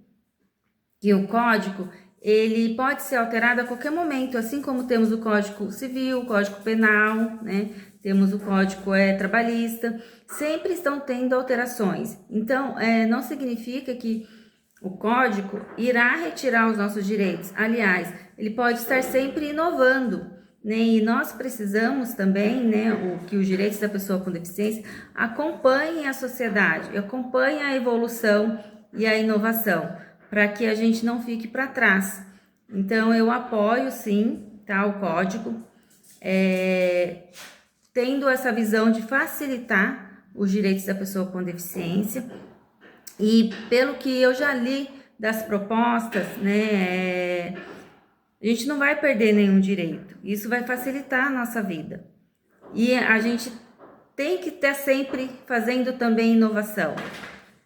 que o código ele pode ser alterado a qualquer momento, assim como temos o Código Civil, o Código Penal, né? Temos o Código Trabalhista, sempre estão tendo alterações. Então, não significa que o Código irá retirar os nossos direitos. Aliás, ele pode estar sempre inovando, né? E nós precisamos também, né, que os direitos da pessoa com deficiência acompanhem a sociedade, acompanhem a evolução e a inovação, para que a gente não fique para trás. Então, eu apoio, sim, tá, o Código, tendo essa visão de facilitar os direitos da pessoa com deficiência. E pelo que eu já li das propostas, né, a gente não vai perder nenhum direito. Isso vai facilitar a nossa vida. E a gente tem que estar sempre fazendo também inovação,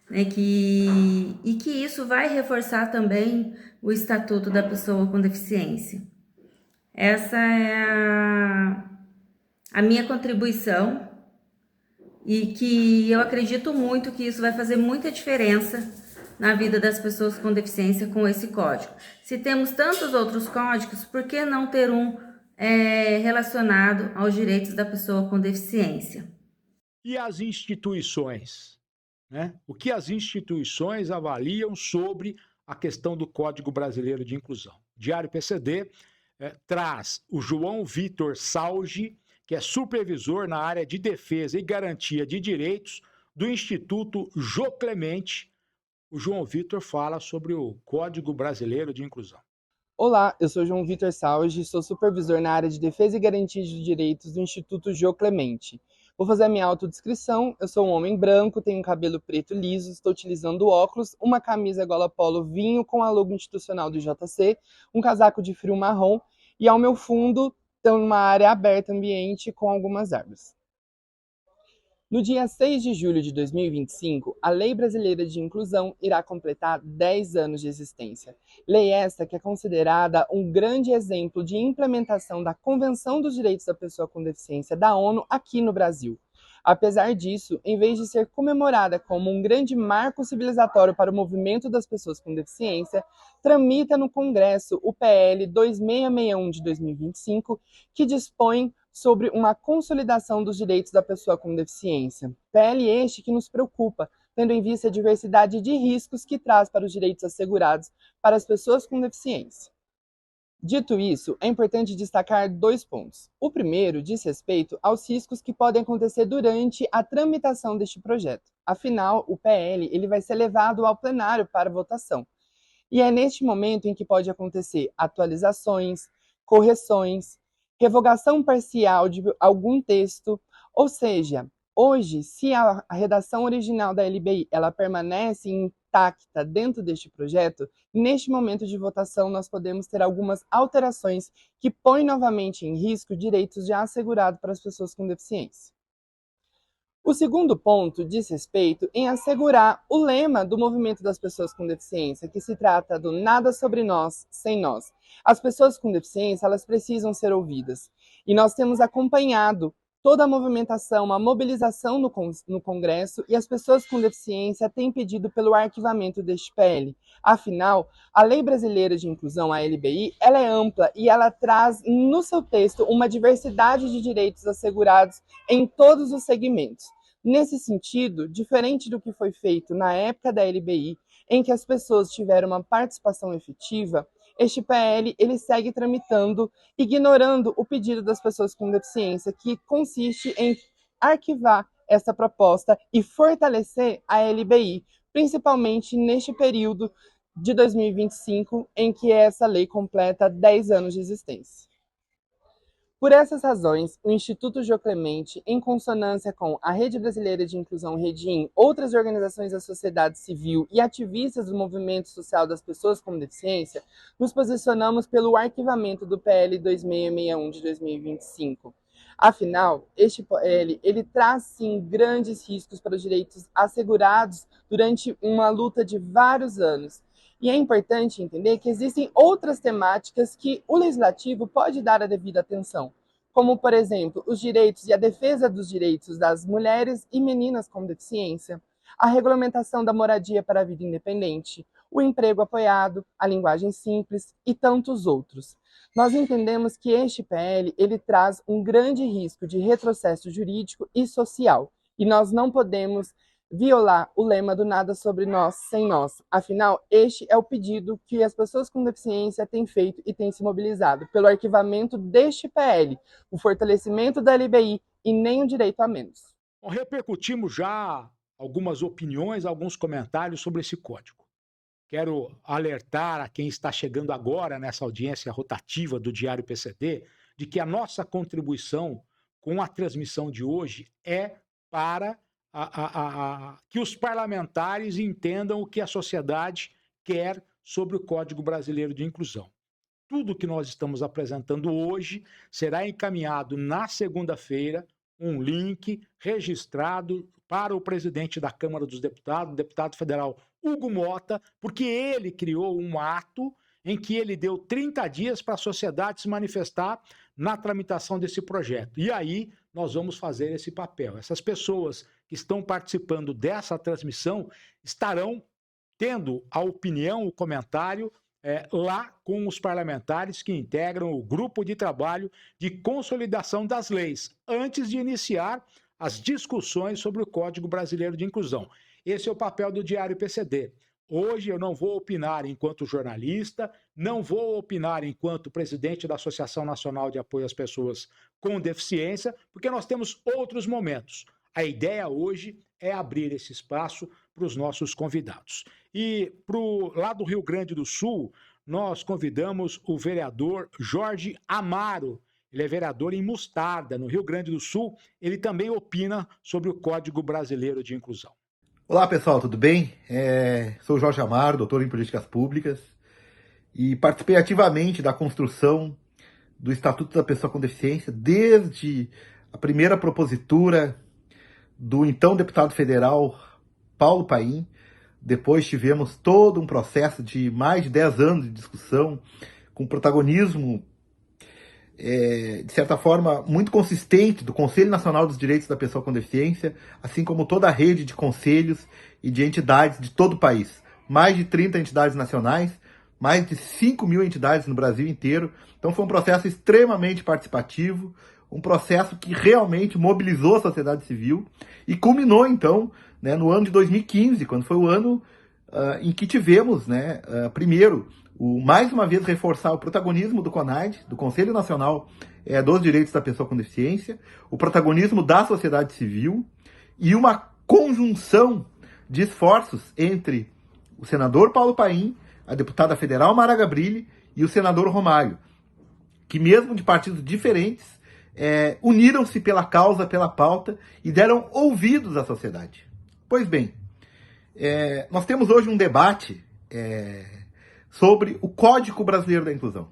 né, e que isso vai reforçar também o Estatuto da Pessoa com Deficiência. Essa é a minha contribuição, e que eu acredito muito que isso vai fazer muita diferença na vida das pessoas com deficiência com esse código. Se temos tantos outros códigos, por que não ter um relacionado aos direitos da pessoa com deficiência? E as instituições, né? O que as instituições avaliam sobre a questão do Código Brasileiro de Inclusão? Diário PCD traz o João Vitor Salge, que é supervisor na área de defesa e garantia de direitos do Instituto Jô Clemente. O João Vitor fala sobre o Código Brasileiro de Inclusão. Olá, eu sou João Vitor Salge, sou supervisor na área de defesa e garantia de direitos do Instituto Jô Clemente. Vou fazer a minha autodescrição. Eu sou um homem branco, tenho cabelo preto liso, estou utilizando óculos, uma camisa gola polo vinho com a logo institucional do JC, um casaco de frio marrom e ao meu fundo tem uma área aberta ambiente com algumas árvores. No dia 6 de julho de 2025, a Lei Brasileira de Inclusão irá completar 10 anos de existência. Lei esta que é considerada um grande exemplo de implementação da Convenção dos Direitos da Pessoa com Deficiência da ONU aqui no Brasil. Apesar disso, em vez de ser comemorada como um grande marco civilizatório para o movimento das pessoas com deficiência, tramita no Congresso o PL 2661 de 2025, que dispõe sobre uma consolidação dos direitos da pessoa com deficiência. PL este que nos preocupa, tendo em vista a diversidade de riscos que traz para os direitos assegurados para as pessoas com deficiência. Dito isso, é importante destacar 2 pontos. O primeiro diz respeito aos riscos que podem acontecer durante a tramitação deste projeto. Afinal, o PL ele vai ser levado ao plenário para votação. E é neste momento em que pode acontecer atualizações, correções, revogação parcial de algum texto, ou seja, hoje, se a redação original da LBI ela permanece intacta dentro deste projeto, neste momento de votação nós podemos ter algumas alterações que põem novamente em risco direitos já assegurados para as pessoas com deficiência. O segundo ponto diz respeito em assegurar o lema do movimento das pessoas com deficiência, que se trata do nada sobre nós, sem nós. As pessoas com deficiência, elas precisam ser ouvidas. E nós temos acompanhado toda a movimentação, a mobilização no Congresso, e as pessoas com deficiência têm pedido pelo arquivamento deste PL. Afinal, a Lei Brasileira de Inclusão, a LBI, ela é ampla e ela traz no seu texto uma diversidade de direitos assegurados em todos os segmentos. Nesse sentido, diferente do que foi feito na época da LBI, em que as pessoas tiveram uma participação efetiva, este PL ele segue tramitando, ignorando o pedido das pessoas com deficiência, que consiste em arquivar essa proposta e fortalecer a LBI, principalmente neste período de 2025, em que essa lei completa 10 anos de existência. Por essas razões, o Instituto Jô Clemente, em consonância com a Rede Brasileira de Inclusão Redim, outras organizações da sociedade civil e ativistas do movimento social das pessoas com deficiência, nos posicionamos pelo arquivamento do PL 2661 de 2025. Afinal, este PL ele traz sim grandes riscos para os direitos assegurados durante uma luta de vários anos. E é importante entender que existem outras temáticas que o legislativo pode dar a devida atenção, como, por exemplo, os direitos e a defesa dos direitos das mulheres e meninas com deficiência, a regulamentação da moradia para a vida independente, o emprego apoiado, a linguagem simples e tantos outros. Nós entendemos que este PL ele traz um grande risco de retrocesso jurídico e social, e nós não podemos violar o lema do nada sobre nós, sem nós. Afinal, este é o pedido que as pessoas com deficiência têm feito e têm se mobilizado pelo arquivamento deste PL, o fortalecimento da LBI e nem o direito a menos. Bom, repercutimos já algumas opiniões, alguns comentários sobre esse código. Quero alertar a quem está chegando agora nessa audiência rotativa do Diário PCD de que a nossa contribuição com a transmissão de hoje é para que os parlamentares entendam o que a sociedade quer sobre o Código Brasileiro de Inclusão. Tudo que nós estamos apresentando hoje será encaminhado na segunda-feira, um link registrado para o presidente da Câmara dos Deputados, o deputado federal Hugo Mota, porque ele criou um ato em que ele deu 30 dias para a sociedade se manifestar na tramitação desse projeto. E aí nós vamos fazer esse papel. Essas pessoas que estão participando dessa transmissão estarão tendo a opinião, o comentário lá com os parlamentares que integram o grupo de trabalho de consolidação das leis, antes de iniciar as discussões sobre o Código Brasileiro de Inclusão. Esse é o papel do Diário PCD. Hoje eu não vou opinar enquanto jornalista, não vou opinar enquanto presidente da Associação Nacional de Apoio às Pessoas com Deficiência, porque nós temos outros momentos. A ideia hoje é abrir esse espaço para os nossos convidados. E lá do Rio Grande do Sul, nós convidamos o vereador Jorge Amaro. Ele é vereador em Mostarda, no Rio Grande do Sul. Ele também opina sobre o Código Brasileiro de Inclusão. Olá pessoal, tudo bem? Sou Jorge Amaro, doutor em Políticas Públicas, e participei ativamente da construção do Estatuto da Pessoa com Deficiência desde a primeira propositura do então deputado federal Paulo Paim. Depois tivemos todo um processo de mais de 10 anos de discussão, com protagonismo, de certa forma, muito consistente do Conselho Nacional dos Direitos da Pessoa com Deficiência, assim como toda a rede de conselhos e de entidades de todo o país. Mais de 30 entidades nacionais, mais de 5.000 entidades no Brasil inteiro. Então foi um processo extremamente participativo, um processo que realmente mobilizou a sociedade civil e culminou, então, no ano de 2015, quando foi o ano em que tivemos, primeiro, mais uma vez reforçar o protagonismo do CONAD, do Conselho Nacional dos Direitos da Pessoa com Deficiência, o protagonismo da sociedade civil e uma conjunção de esforços entre o senador Paulo Paim, a deputada federal Mara Gabrilli e o senador Romário, que mesmo de partidos diferentes, uniram-se pela causa, pela pauta e deram ouvidos à sociedade. Pois bem, nós temos hoje um debate sobre o Código Brasileiro da Inclusão.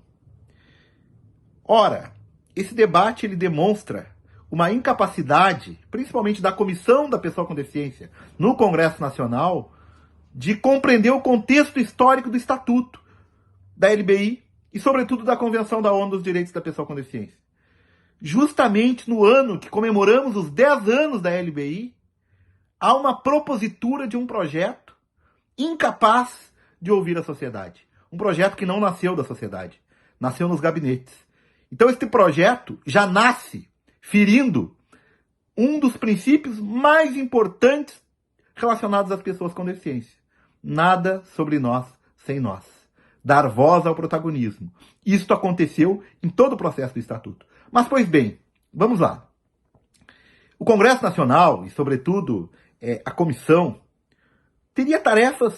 Ora, esse debate ele demonstra uma incapacidade, principalmente da Comissão da Pessoa com Deficiência no Congresso Nacional, de compreender o contexto histórico do Estatuto, da LBI e, sobretudo, da Convenção da ONU dos Direitos da Pessoa com Deficiência. Justamente no ano que comemoramos os 10 anos da LBI, há uma propositura de um projeto incapaz de ouvir a sociedade. Um projeto que não nasceu da sociedade, nasceu nos gabinetes. Então este projeto já nasce ferindo um dos princípios mais importantes relacionados às pessoas com deficiência. Nada sobre nós sem nós. Dar voz ao protagonismo. Isto aconteceu em todo o processo do Estatuto. Mas, pois bem, vamos lá. O Congresso Nacional, e sobretudo a comissão, teria tarefas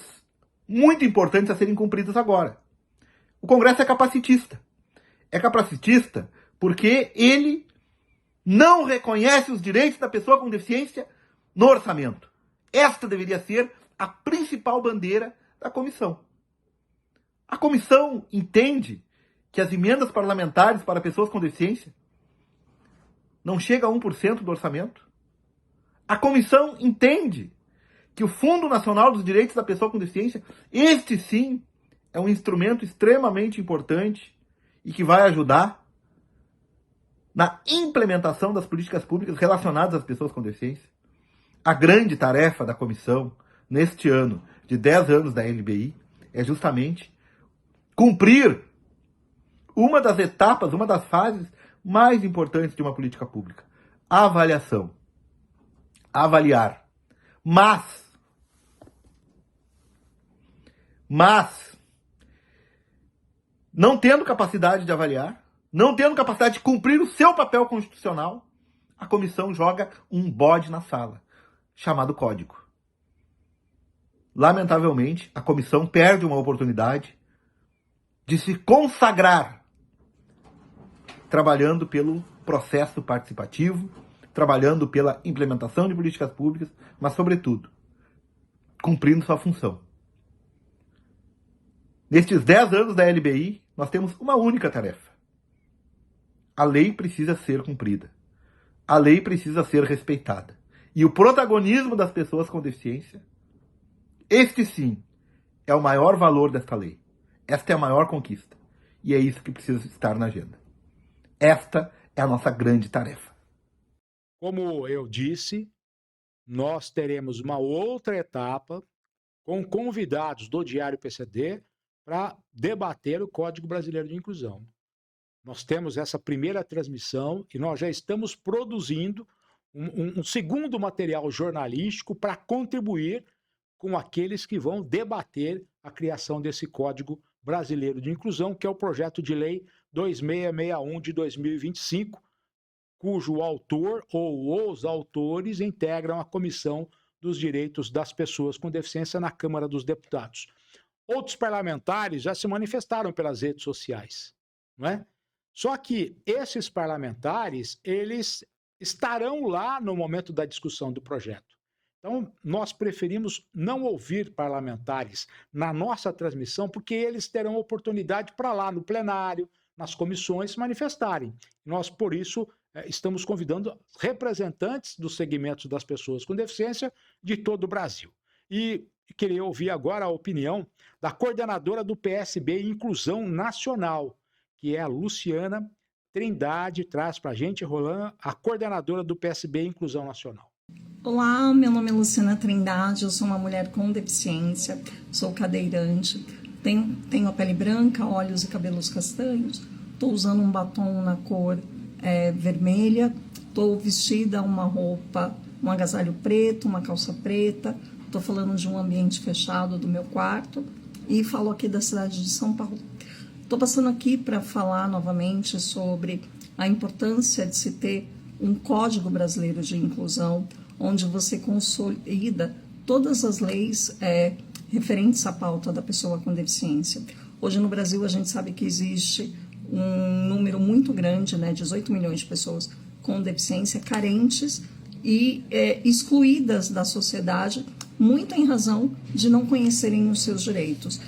muito importantes a serem cumpridas agora. O Congresso é capacitista. É capacitista porque ele não reconhece os direitos da pessoa com deficiência no orçamento. Esta deveria ser a principal bandeira da comissão. A comissão entende que as emendas parlamentares para pessoas com deficiência não chegam a 1% do orçamento. A comissão entende que o Fundo Nacional dos Direitos da Pessoa com Deficiência, este sim, é um instrumento extremamente importante e que vai ajudar na implementação das políticas públicas relacionadas às pessoas com deficiência. A grande tarefa da comissão, neste ano de 10 anos da LBI, é justamente cumprir uma das etapas, uma das fases mais importantes de uma política pública. A avaliação. Avaliar. Mas, não tendo capacidade de avaliar, não tendo capacidade de cumprir o seu papel constitucional, a comissão joga um bode na sala, chamado código. Lamentavelmente, a comissão perde uma oportunidade de se consagrar trabalhando pelo processo participativo, trabalhando pela implementação de políticas públicas, mas, sobretudo, cumprindo sua função. Nestes 10 anos da LBI, nós temos uma única tarefa. A lei precisa ser cumprida. A lei precisa ser respeitada. E o protagonismo das pessoas com deficiência, este sim, é o maior valor desta lei. Esta é a maior conquista. E é isso que precisa estar na agenda. Esta é a nossa grande tarefa. Como eu disse, nós teremos uma outra etapa com convidados do Diário PCD para debater o Código Brasileiro de Inclusão. Nós temos essa primeira transmissão e nós já estamos produzindo um segundo material jornalístico para contribuir com aqueles que vão debater a criação desse Código Brasileiro de Inclusão, que é o projeto de lei 2661 de 2025, cujo autor ou os autores integram a Comissão dos Direitos das Pessoas com Deficiência na Câmara dos Deputados. Outros parlamentares já se manifestaram pelas redes sociais, não é? Só que esses parlamentares, eles estarão lá no momento da discussão do projeto. Então, nós preferimos não ouvir parlamentares na nossa transmissão, porque eles terão oportunidade para lá no plenário, nas comissões, se manifestarem. Nós, por isso, estamos convidando representantes dos segmentos das pessoas com deficiência de todo o Brasil. E queria ouvir agora a opinião da coordenadora do PSB Inclusão Nacional, que é a Luciana Trindade, traz para a gente, Roland, a coordenadora do PSB Inclusão Nacional. Olá, meu nome é Luciana Trindade, eu sou uma mulher com deficiência, sou cadeirante, tenho a pele branca, olhos e cabelos castanhos, estou usando um batom na cor vermelha, estou vestida uma roupa, um agasalho preto, uma calça preta, estou falando de um ambiente fechado do meu quarto e falo aqui da cidade de São Paulo. Estou passando aqui para falar novamente sobre a importância de se ter um Código Brasileiro de Inclusão, onde você consolida todas as leis referentes à pauta da pessoa com deficiência. Hoje no Brasil a gente sabe que existe um número muito grande, 18 milhões de pessoas com deficiência carentes e excluídas da sociedade, muito em razão de não conhecerem os seus direitos.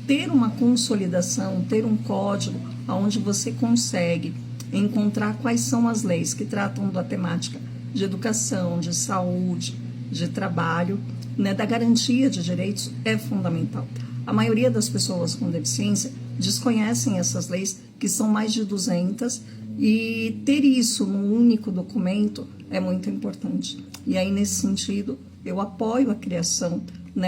Ter uma consolidação, ter um código onde você consegue encontrar quais são as leis que tratam da temática de educação, de saúde, de trabalho, da garantia de direitos é fundamental. A maioria das pessoas com deficiência desconhecem essas leis, que são mais de 200, e ter isso num único documento é muito importante. E aí, nesse sentido, eu apoio a criação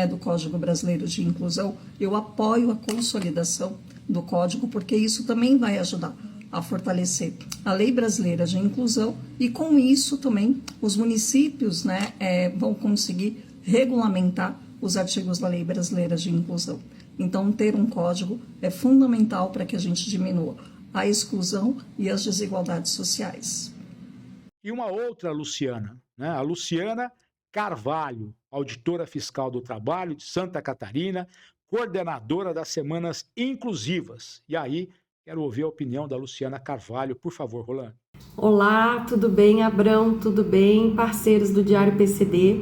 do Código Brasileiro de Inclusão, eu apoio a consolidação do Código, porque isso também vai ajudar a fortalecer a Lei Brasileira de Inclusão e, com isso, também os municípios vão conseguir regulamentar os artigos da Lei Brasileira de Inclusão. Então, ter um código é fundamental para que a gente diminua a exclusão e as desigualdades sociais. E uma outra Luciana, a Luciana Carvalho, auditora fiscal do trabalho de Santa Catarina, coordenadora das Semanas Inclusivas. E aí, quero ouvir a opinião da Luciana Carvalho. Por favor, Roland. Olá, tudo bem, Abrão? Tudo bem, parceiros do Diário PCD?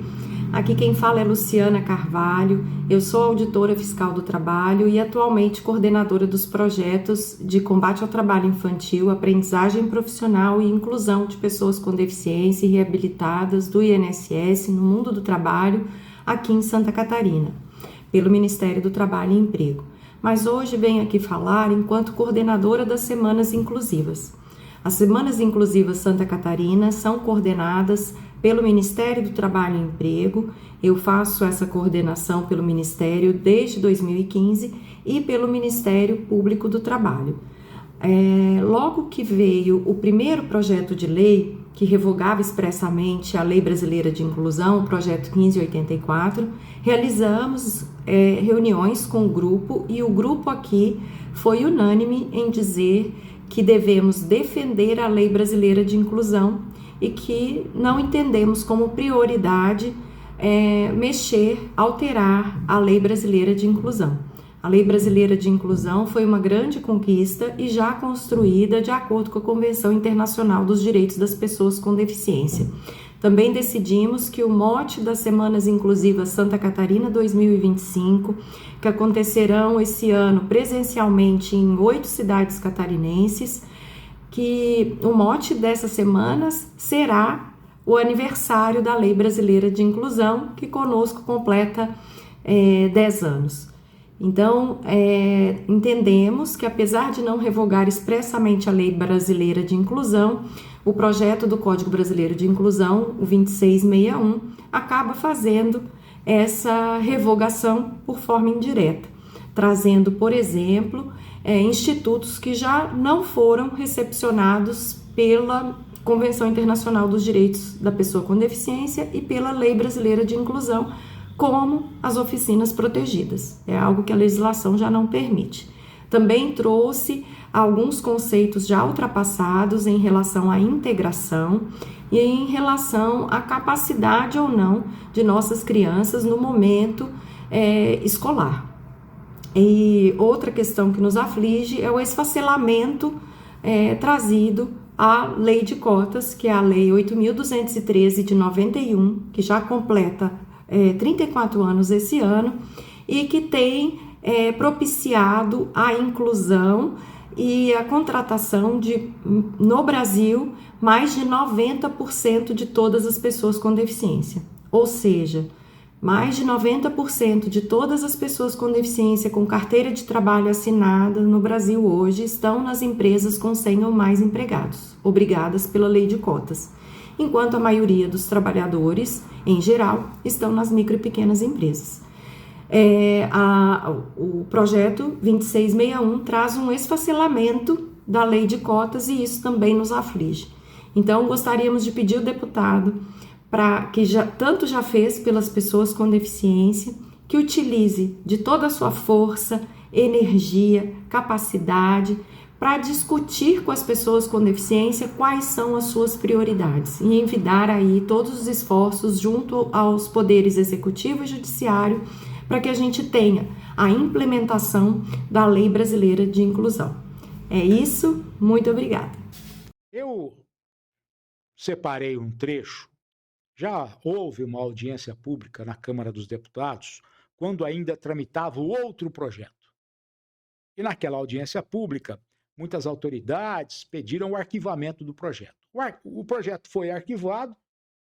Aqui quem fala é Luciana Carvalho, eu sou auditora fiscal do trabalho e atualmente coordenadora dos projetos de combate ao trabalho infantil, aprendizagem profissional e inclusão de pessoas com deficiência e reabilitadas do INSS no mundo do trabalho aqui em Santa Catarina, pelo Ministério do Trabalho e Emprego. Mas hoje venho aqui falar enquanto coordenadora das Semanas Inclusivas. As Semanas Inclusivas Santa Catarina são coordenadas pelo Ministério do Trabalho e Emprego. Eu faço essa coordenação pelo Ministério desde 2015 e pelo Ministério Público do Trabalho. Logo que veio o primeiro projeto de lei que revogava expressamente a Lei Brasileira de Inclusão, o projeto 1584, realizamos reuniões com o grupo e o grupo aqui foi unânime em dizer que devemos defender a Lei Brasileira de Inclusão e que não entendemos como prioridade alterar a Lei Brasileira de Inclusão. A Lei Brasileira de Inclusão foi uma grande conquista e já construída de acordo com a Convenção Internacional dos Direitos das Pessoas com Deficiência. Também decidimos que o mote das Semanas Inclusivas Santa Catarina 2025, que acontecerão esse ano presencialmente em 8 cidades catarinenses, que o mote dessas semanas será o aniversário da Lei Brasileira de Inclusão, que conosco completa 10 anos. Então, entendemos que apesar de não revogar expressamente a Lei Brasileira de Inclusão, o projeto do Código Brasileiro de Inclusão, o 2661, acaba fazendo essa revogação por forma indireta, trazendo, por exemplo, institutos que já não foram recepcionados pela Convenção Internacional dos Direitos da Pessoa com Deficiência e pela Lei Brasileira de Inclusão, como as oficinas protegidas. É algo que a legislação já não permite. Também trouxe alguns conceitos já ultrapassados em relação à integração e em relação à capacidade ou não de nossas crianças no momento escolar. E outra questão que nos aflige é o esfacelamento trazido à Lei de Cotas, que é a Lei 8.213 de 91, que já completa 34 anos esse ano e que tem propiciado a inclusão e a contratação no Brasil, mais de 90% de todas as pessoas com deficiência. Ou seja, mais de 90% de todas as pessoas com deficiência com carteira de trabalho assinada no Brasil hoje estão nas empresas com 100 ou mais empregados, obrigadas pela Lei de Cotas, enquanto a maioria dos trabalhadores, em geral, estão nas micro e pequenas empresas. O projeto 2661 traz um esfacelamento da Lei de Cotas e isso também nos aflige. Então, gostaríamos de pedir ao deputado que tanto já fez pelas pessoas com deficiência, que utilize de toda a sua força, energia, capacidade, para discutir com as pessoas com deficiência quais são as suas prioridades e envidar aí todos os esforços junto aos poderes executivo e judiciário para que a gente tenha a implementação da Lei Brasileira de Inclusão. É isso, muito obrigada. Eu separei um trecho. Já houve uma audiência pública na Câmara dos Deputados quando ainda tramitava o outro projeto. E naquela audiência pública, muitas autoridades pediram o arquivamento do projeto. O projeto foi arquivado,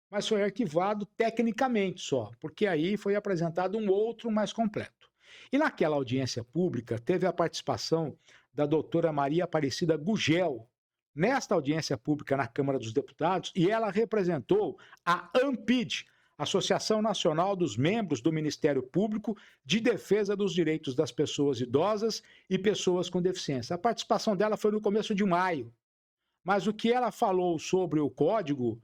mas foi arquivado tecnicamente só, porque aí foi apresentado um outro mais completo. E naquela audiência pública teve a participação da doutora Maria Aparecida Gugel, nesta audiência pública na Câmara dos Deputados, e ela representou a ANPID, Associação Nacional dos Membros do Ministério Público de Defesa dos Direitos das Pessoas Idosas e Pessoas com Deficiência. A participação dela foi no começo de maio, mas o que ela falou sobre o código,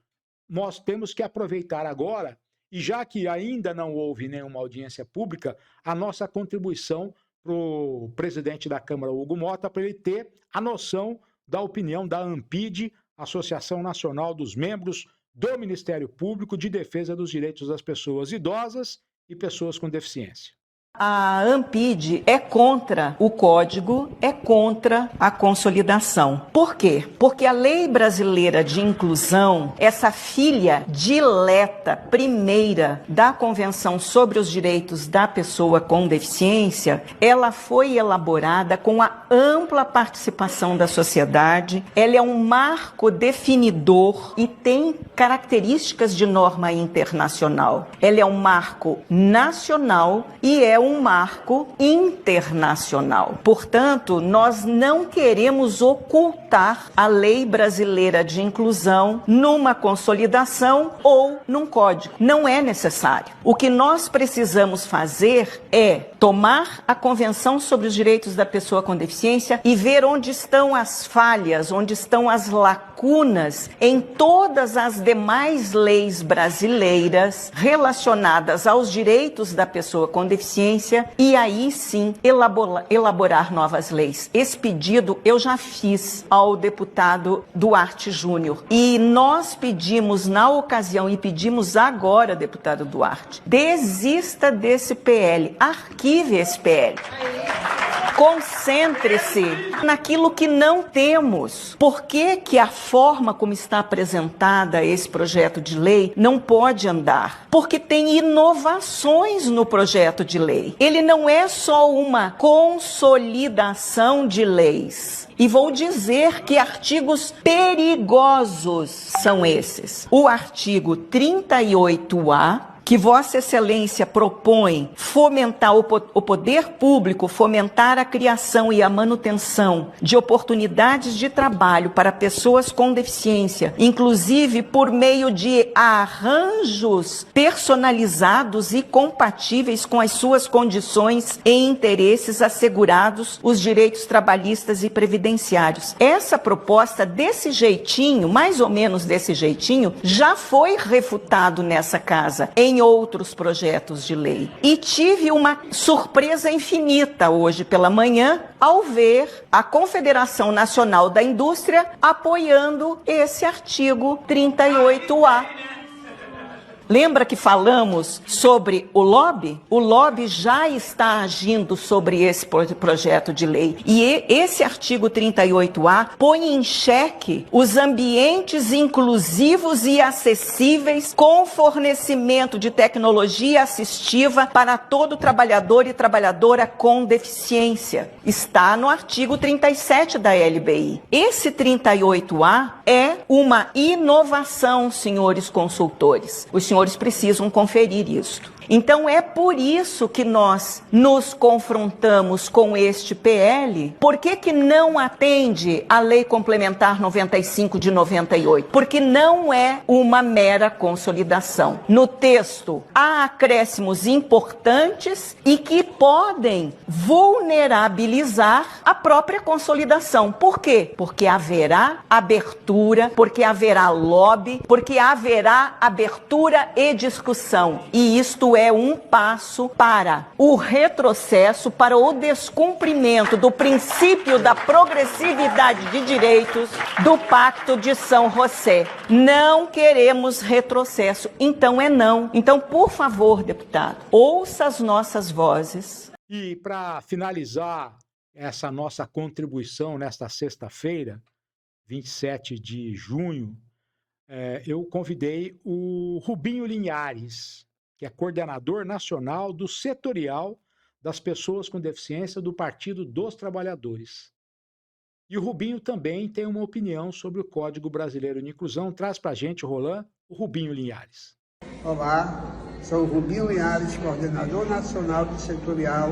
nós temos que aproveitar agora, e já que ainda não houve nenhuma audiência pública, a nossa contribuição para o presidente da Câmara, Hugo Mota, para ele ter a noção da opinião da ANPID, Associação Nacional dos Membros do Ministério Público de Defesa dos Direitos das Pessoas Idosas e Pessoas com Deficiência. A ANPID é contra o código, é contra a consolidação. Por quê? Porque a Lei Brasileira de Inclusão, essa filha dileta primeira da Convenção sobre os Direitos da Pessoa com Deficiência, ela foi elaborada com a ampla participação da sociedade, ela é um marco definidor e tem características de norma internacional. Ela é um marco nacional e é um um marco internacional. Portanto, nós não queremos ocultar a Lei Brasileira de Inclusão numa consolidação ou num código. Não é necessário. O que nós precisamos fazer é tomar a Convenção sobre os Direitos da Pessoa com Deficiência e ver onde estão as falhas, onde estão as lacunas em todas as demais leis brasileiras relacionadas aos direitos da pessoa com deficiência e aí sim elaborar novas leis. Esse pedido eu já fiz ao deputado Duarte Júnior e nós pedimos na ocasião e pedimos agora, deputado Duarte, desista desse PL, arquive esse PL. Concentre-se naquilo que não temos. Por que a forma como está apresentada esse projeto de lei não pode andar? Porque tem inovações no projeto de lei. Ele não é só uma consolidação de leis. E vou dizer que artigos perigosos são esses. O artigo 38A, que Vossa Excelência propõe fomentar o poder público, fomentar a criação e a manutenção de oportunidades de trabalho para pessoas com deficiência, inclusive por meio de arranjos personalizados e compatíveis com as suas condições e interesses, assegurados os direitos trabalhistas e previdenciários. Essa proposta desse jeitinho, mais ou menos desse jeitinho, já foi refutado nessa casa em outros projetos de lei. E tive uma surpresa infinita hoje pela manhã ao ver a Confederação Nacional da Indústria apoiando esse artigo 38A. Lembra que falamos sobre o lobby? O lobby já está agindo sobre esse projeto de lei. E esse artigo 38A põe em xeque os ambientes inclusivos e acessíveis com fornecimento de tecnologia assistiva para todo trabalhador e trabalhadora com deficiência. Está no artigo 37 da LBI. Esse 38A é uma inovação, senhores consultores. Os senhores precisam conferir isso. Então é por isso que nós nos confrontamos com este PL. Por que não atende a Lei Complementar 95 de 98? Porque não é uma mera consolidação. No texto há acréscimos importantes e que podem vulnerabilizar a própria consolidação. Por quê? Porque haverá abertura, porque haverá lobby, porque haverá abertura e discussão. E isto é um passo para o retrocesso, para o descumprimento do princípio da progressividade de direitos do Pacto de São José. Não queremos retrocesso, então é não. Então, por favor, deputado, ouça as nossas vozes. E para finalizar essa nossa contribuição nesta sexta-feira, 27 de junho, eu convidei o Rubinho Linhares, que é coordenador nacional do setorial das pessoas com deficiência do Partido dos Trabalhadores. E o Rubinho também tem uma opinião sobre o Código Brasileiro de Inclusão. Traz para a gente, Roland, o Rubinho Linhares. Olá, sou o Rubinho Linhares, coordenador nacional do setorial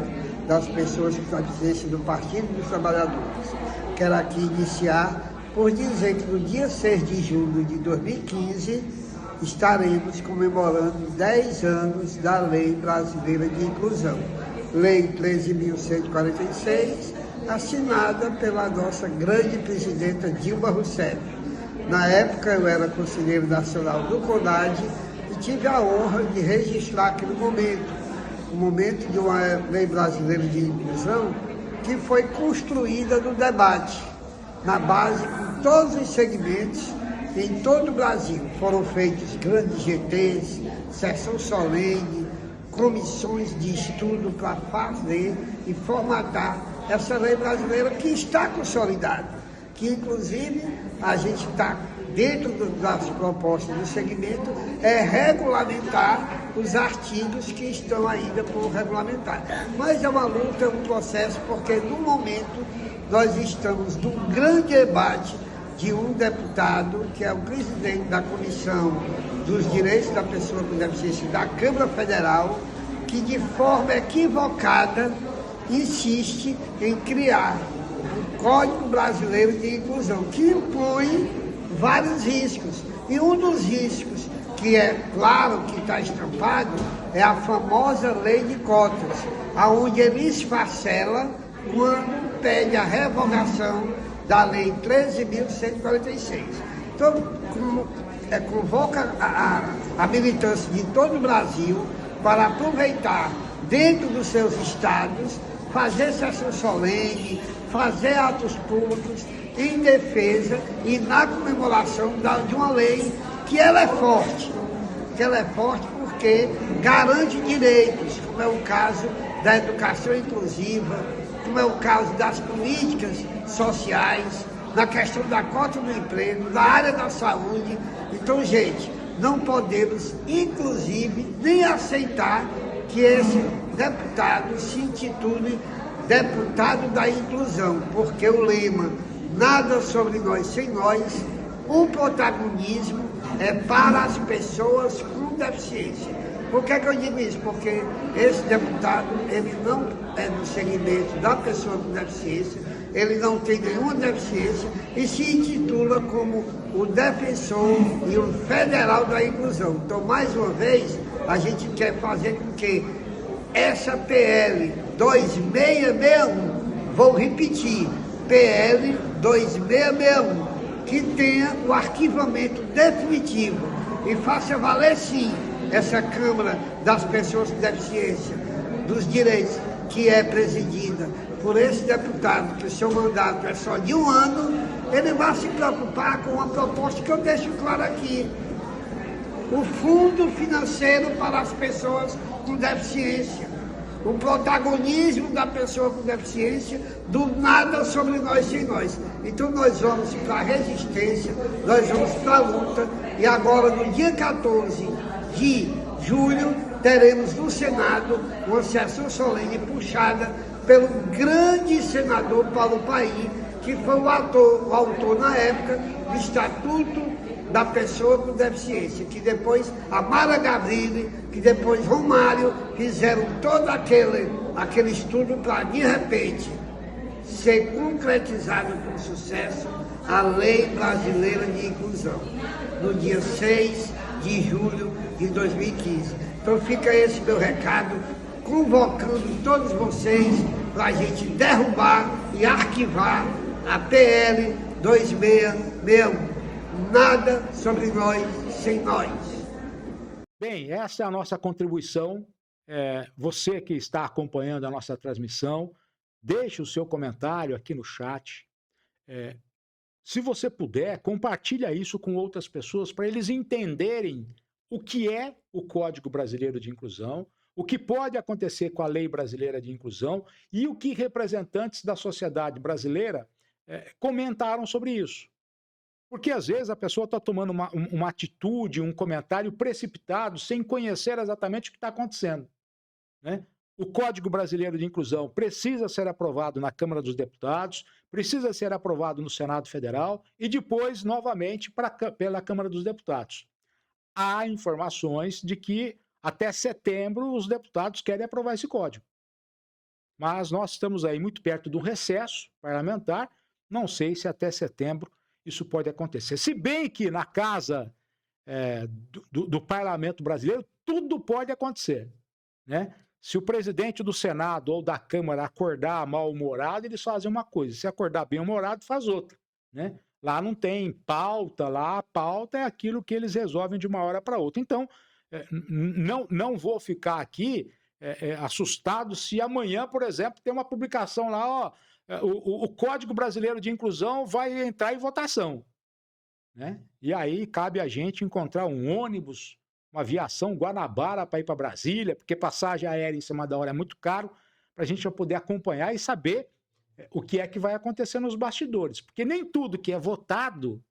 das pessoas com deficiência do Partido dos Trabalhadores. Quero aqui iniciar por dizer que no dia 6 de julho de 2015, estaremos comemorando 10 anos da Lei Brasileira de Inclusão, Lei 13.146, assinada pela nossa grande presidenta Dilma Rousseff. Na época eu era conselheiro nacional do CONAD e tive a honra de registrar aquele momento, o momento de uma Lei Brasileira de Inclusão que foi construída no debate, na base com todos os segmentos. Em todo o Brasil foram feitos grandes GTs, sessão solene, comissões de estudo para fazer e formatar essa lei brasileira que está consolidada, que inclusive a gente está dentro das propostas do segmento, regulamentar os artigos que estão ainda por regulamentar. Mas é uma luta, é um processo, porque no momento nós estamos num grande debate de um deputado, que é o presidente da Comissão dos Direitos da Pessoa com Deficiência da Câmara Federal, que de forma equivocada insiste em criar o Código Brasileiro de Inclusão, que impõe vários riscos. E um dos riscos, que é claro que está estampado, é a famosa lei de cotas, aonde ele esfarcela quando pede a revogação da lei 13.146. Então, convoca a militância de todo o Brasil para aproveitar dentro dos seus estados, fazer sessão solene, fazer atos públicos em defesa e na comemoração de uma lei que ela é forte. Que ela é forte porque garante direitos, como é o caso da educação inclusiva, como é o caso das políticas sociais, na questão da cota do emprego, da área da saúde. Então, gente, não podemos, inclusive, nem aceitar que esse deputado se intitule deputado da inclusão, porque o lema nada sobre nós sem nós, o protagonismo é para as pessoas com deficiência. Por que eu digo isso? Porque esse deputado, ele não é no segmento da pessoa com deficiência, ele não tem nenhuma deficiência e se intitula como o defensor e o federal da inclusão. Então, mais uma vez, a gente quer fazer com que essa PL 2661, vou repetir, PL 2661, que tenha o arquivamento definitivo e faça valer sim essa Câmara das Pessoas com Deficiência, dos Direitos, que é presidida por esse deputado, que o seu mandato é só de 1 ano, ele vai se preocupar com uma proposta que eu deixo claro aqui. O Fundo Financeiro para as Pessoas com Deficiência. O protagonismo da pessoa com deficiência, do nada sobre nós sem nós. Então nós vamos para a resistência, nós vamos para a luta, e agora no dia 14 de julho teremos no Senado uma sessão solene puxada pelo grande senador Paulo Paim, que foi o autor na época do Estatuto da Pessoa com Deficiência, que depois a Mara Gabrilli, que depois Romário, fizeram todo aquele estudo para, de repente, ser concretizado com sucesso a Lei Brasileira de Inclusão, no dia 6 de julho de 2015. Então fica esse meu recado, convocando todos vocês para a gente derrubar e arquivar a PL 2661. Nada sobre nós sem nós. Bem, essa é a nossa contribuição. Você que está acompanhando a nossa transmissão, deixe o seu comentário aqui no chat. Se você puder, compartilha isso com outras pessoas para eles entenderem o que é o Código Brasileiro de Inclusão, o que pode acontecer com a Lei Brasileira de Inclusão e o que representantes da sociedade brasileira comentaram sobre isso. Porque, às vezes, a pessoa está tomando uma atitude, um comentário precipitado, sem conhecer exatamente o que está acontecendo, né? O Código Brasileiro de Inclusão precisa ser aprovado na Câmara dos Deputados, precisa ser aprovado no Senado Federal e depois, novamente, pela Câmara dos Deputados. Há informações de que, até setembro, os deputados querem aprovar esse código. Mas nós estamos aí muito perto do recesso parlamentar, não sei se até setembro isso pode acontecer. Se bem que na casa do parlamento brasileiro, tudo pode acontecer, né? Se o presidente do Senado ou da Câmara acordar mal-humorado, eles fazem uma coisa. Se acordar bem-humorado, faz outra, né? Lá não tem pauta, lá a pauta é aquilo que eles resolvem de uma hora para outra. Então, não vou ficar aqui assustado se amanhã, por exemplo, tem uma publicação lá, ó, o Código Brasileiro de Inclusão vai entrar em votação, né? E aí cabe a gente encontrar um ônibus, uma aviação Guanabara para ir para Brasília, porque passagem aérea em cima da hora é muito caro, para a gente poder acompanhar e saber o que é que vai acontecer nos bastidores. Porque nem tudo que é votado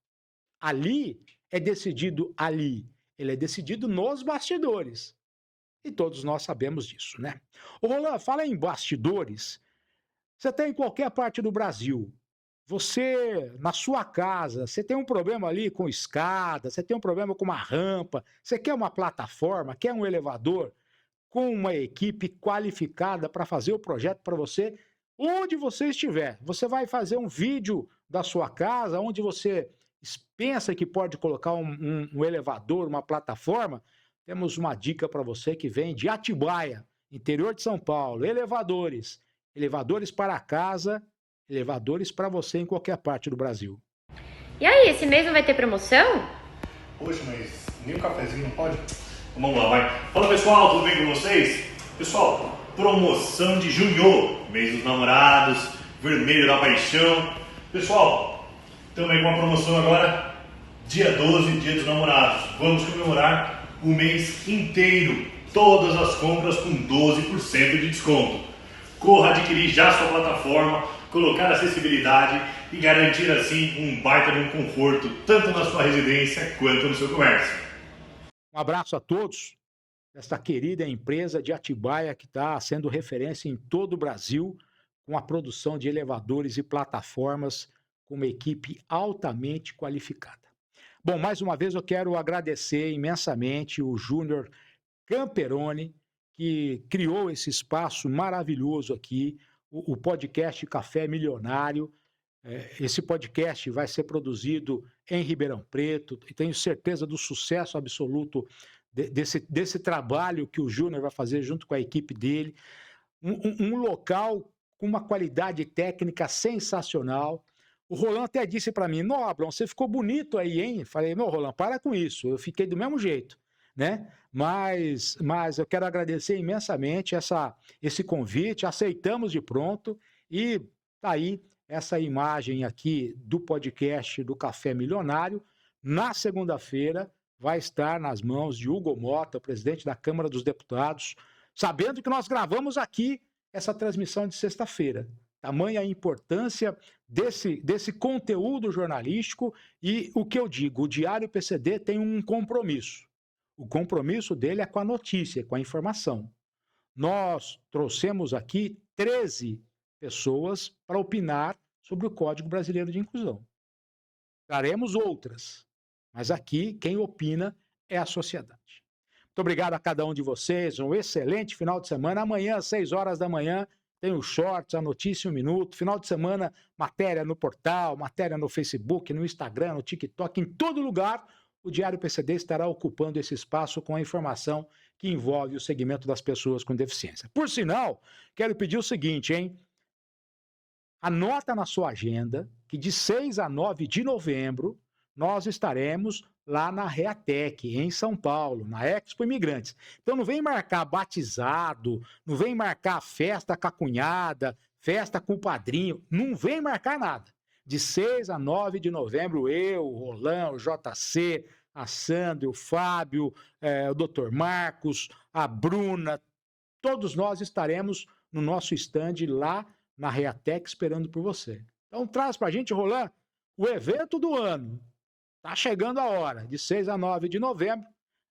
ali é decidido ali, ele é decidido nos bastidores. E todos nós sabemos disso, né? Ô Roland, fala em bastidores. Você está em qualquer parte do Brasil, você, na sua casa, você tem um problema ali com escada, você tem um problema com uma rampa, você quer uma plataforma, quer um elevador, com uma equipe qualificada para fazer o projeto para você, onde você estiver. Você vai fazer um vídeo da sua casa, onde você pensa que pode colocar um elevador, uma plataforma. Temos uma dica para você que vem de Atibaia, interior de São Paulo. Elevadores. Elevadores para casa, elevadores para você em qualquer parte do Brasil. E aí, esse mês não vai ter promoção? Poxa, mas nem um cafezinho não pode? Vamos lá, vai. Fala pessoal, tudo bem com vocês? Pessoal, promoção de junho, mês dos namorados, vermelho da paixão. Pessoal, também com a promoção agora, dia 12, dia dos namorados. Vamos comemorar o mês inteiro, todas as compras com 12% de desconto. Corra adquirir já sua plataforma, colocar acessibilidade e garantir assim um baita de um conforto, tanto na sua residência quanto no seu comércio. Um abraço a todos desta querida empresa de Atibaia que está sendo referência em todo o Brasil com a produção de elevadores e plataformas com uma equipe altamente qualificada. Bom, mais uma vez eu quero agradecer imensamente o Júnior Camperoni, que criou esse espaço maravilhoso aqui, o podcast Café Milionário. Esse podcast vai ser produzido em Ribeirão Preto e tenho certeza do sucesso absoluto desse trabalho que o Júnior vai fazer junto com a equipe dele. Um local com uma qualidade técnica sensacional. O Roland até disse para mim, "Não, Abrão, você ficou bonito aí, hein?" Falei, "Não, Roland, para com isso, eu fiquei do mesmo jeito." Né? Mas eu quero agradecer imensamente esse convite, aceitamos de pronto e tá aí essa imagem aqui do podcast do Café Milionário. Na segunda-feira vai estar nas mãos de Hugo Mota, presidente da Câmara dos Deputados, sabendo que nós gravamos aqui essa transmissão de sexta-feira. Tamanha a importância desse conteúdo jornalístico e o que eu digo, o Diário PCD tem um compromisso. O compromisso dele é com a notícia, com a informação. Nós trouxemos aqui 13 pessoas para opinar sobre o Código Brasileiro de Inclusão. Traremos outras, mas aqui quem opina é a sociedade. Muito obrigado a cada um de vocês, um excelente final de semana. Amanhã, às 6 horas da manhã, tem o Shorts, a Notícia em 1 Minuto. Final de semana, matéria no portal, matéria no Facebook, no Instagram, no TikTok, em todo lugar. O Diário PCD estará ocupando esse espaço com a informação que envolve o segmento das pessoas com deficiência. Por sinal, quero pedir o seguinte, hein? Anota na sua agenda que de 6 a 9 de novembro nós estaremos lá na Reatec, em São Paulo, na Expo Imigrantes. Então não vem marcar batizado, não vem marcar festa com a cunhada, festa com o padrinho, não vem marcar nada. De 6 a 9 de novembro, eu, o Roland, o JC, a Sandra, o Fábio, o Dr. Marcos, a Bruna, todos nós estaremos no nosso stand lá na Reatec esperando por você. Então traz pra gente, Roland, o evento do ano. Tá chegando a hora, de 6 a 9 de novembro,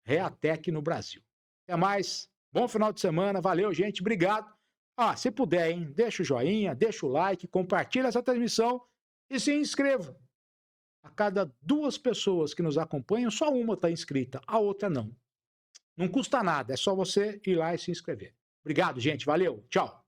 Reatec no Brasil. Até mais, bom final de semana, valeu gente, obrigado. Se puder, hein, deixa o joinha, deixa o like, compartilha essa transmissão e se inscreva. A cada 2 pessoas que nos acompanham, só uma está inscrita, a outra não. Não custa nada, é só você ir lá e se inscrever. Obrigado, gente, valeu, tchau.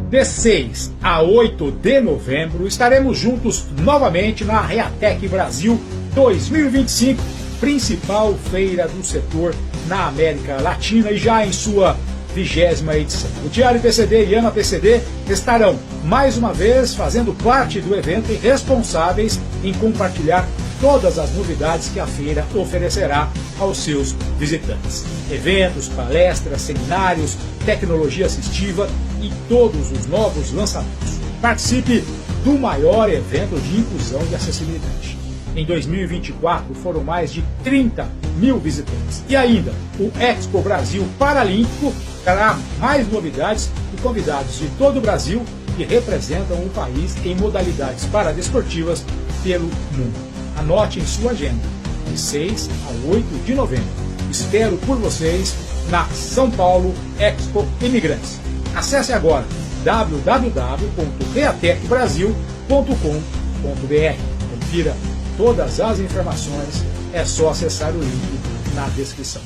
De 6 a 8 de novembro, estaremos juntos novamente na Reatec Brasil 2025, principal feira do setor na América Latina e já em sua 20ª edição. O Diário PCD e Ana PCD estarão, mais uma vez, fazendo parte do evento e responsáveis em compartilhar todas as novidades que a feira oferecerá aos seus visitantes. Eventos, palestras, seminários, tecnologia assistiva e todos os novos lançamentos. Participe do maior evento de inclusão e acessibilidade. Em 2024 foram mais de 30 mil visitantes. E ainda, o Expo Brasil Paralímpico terá mais novidades e convidados de todo o Brasil que representam o país em modalidades paradesportivas pelo mundo. Anote em sua agenda, de 6 a 8 de novembro. Espero por vocês na São Paulo Expo Imigrantes. Acesse agora www.reatecbrasil.com.br. Confira todas as informações, é só acessar o link na descrição.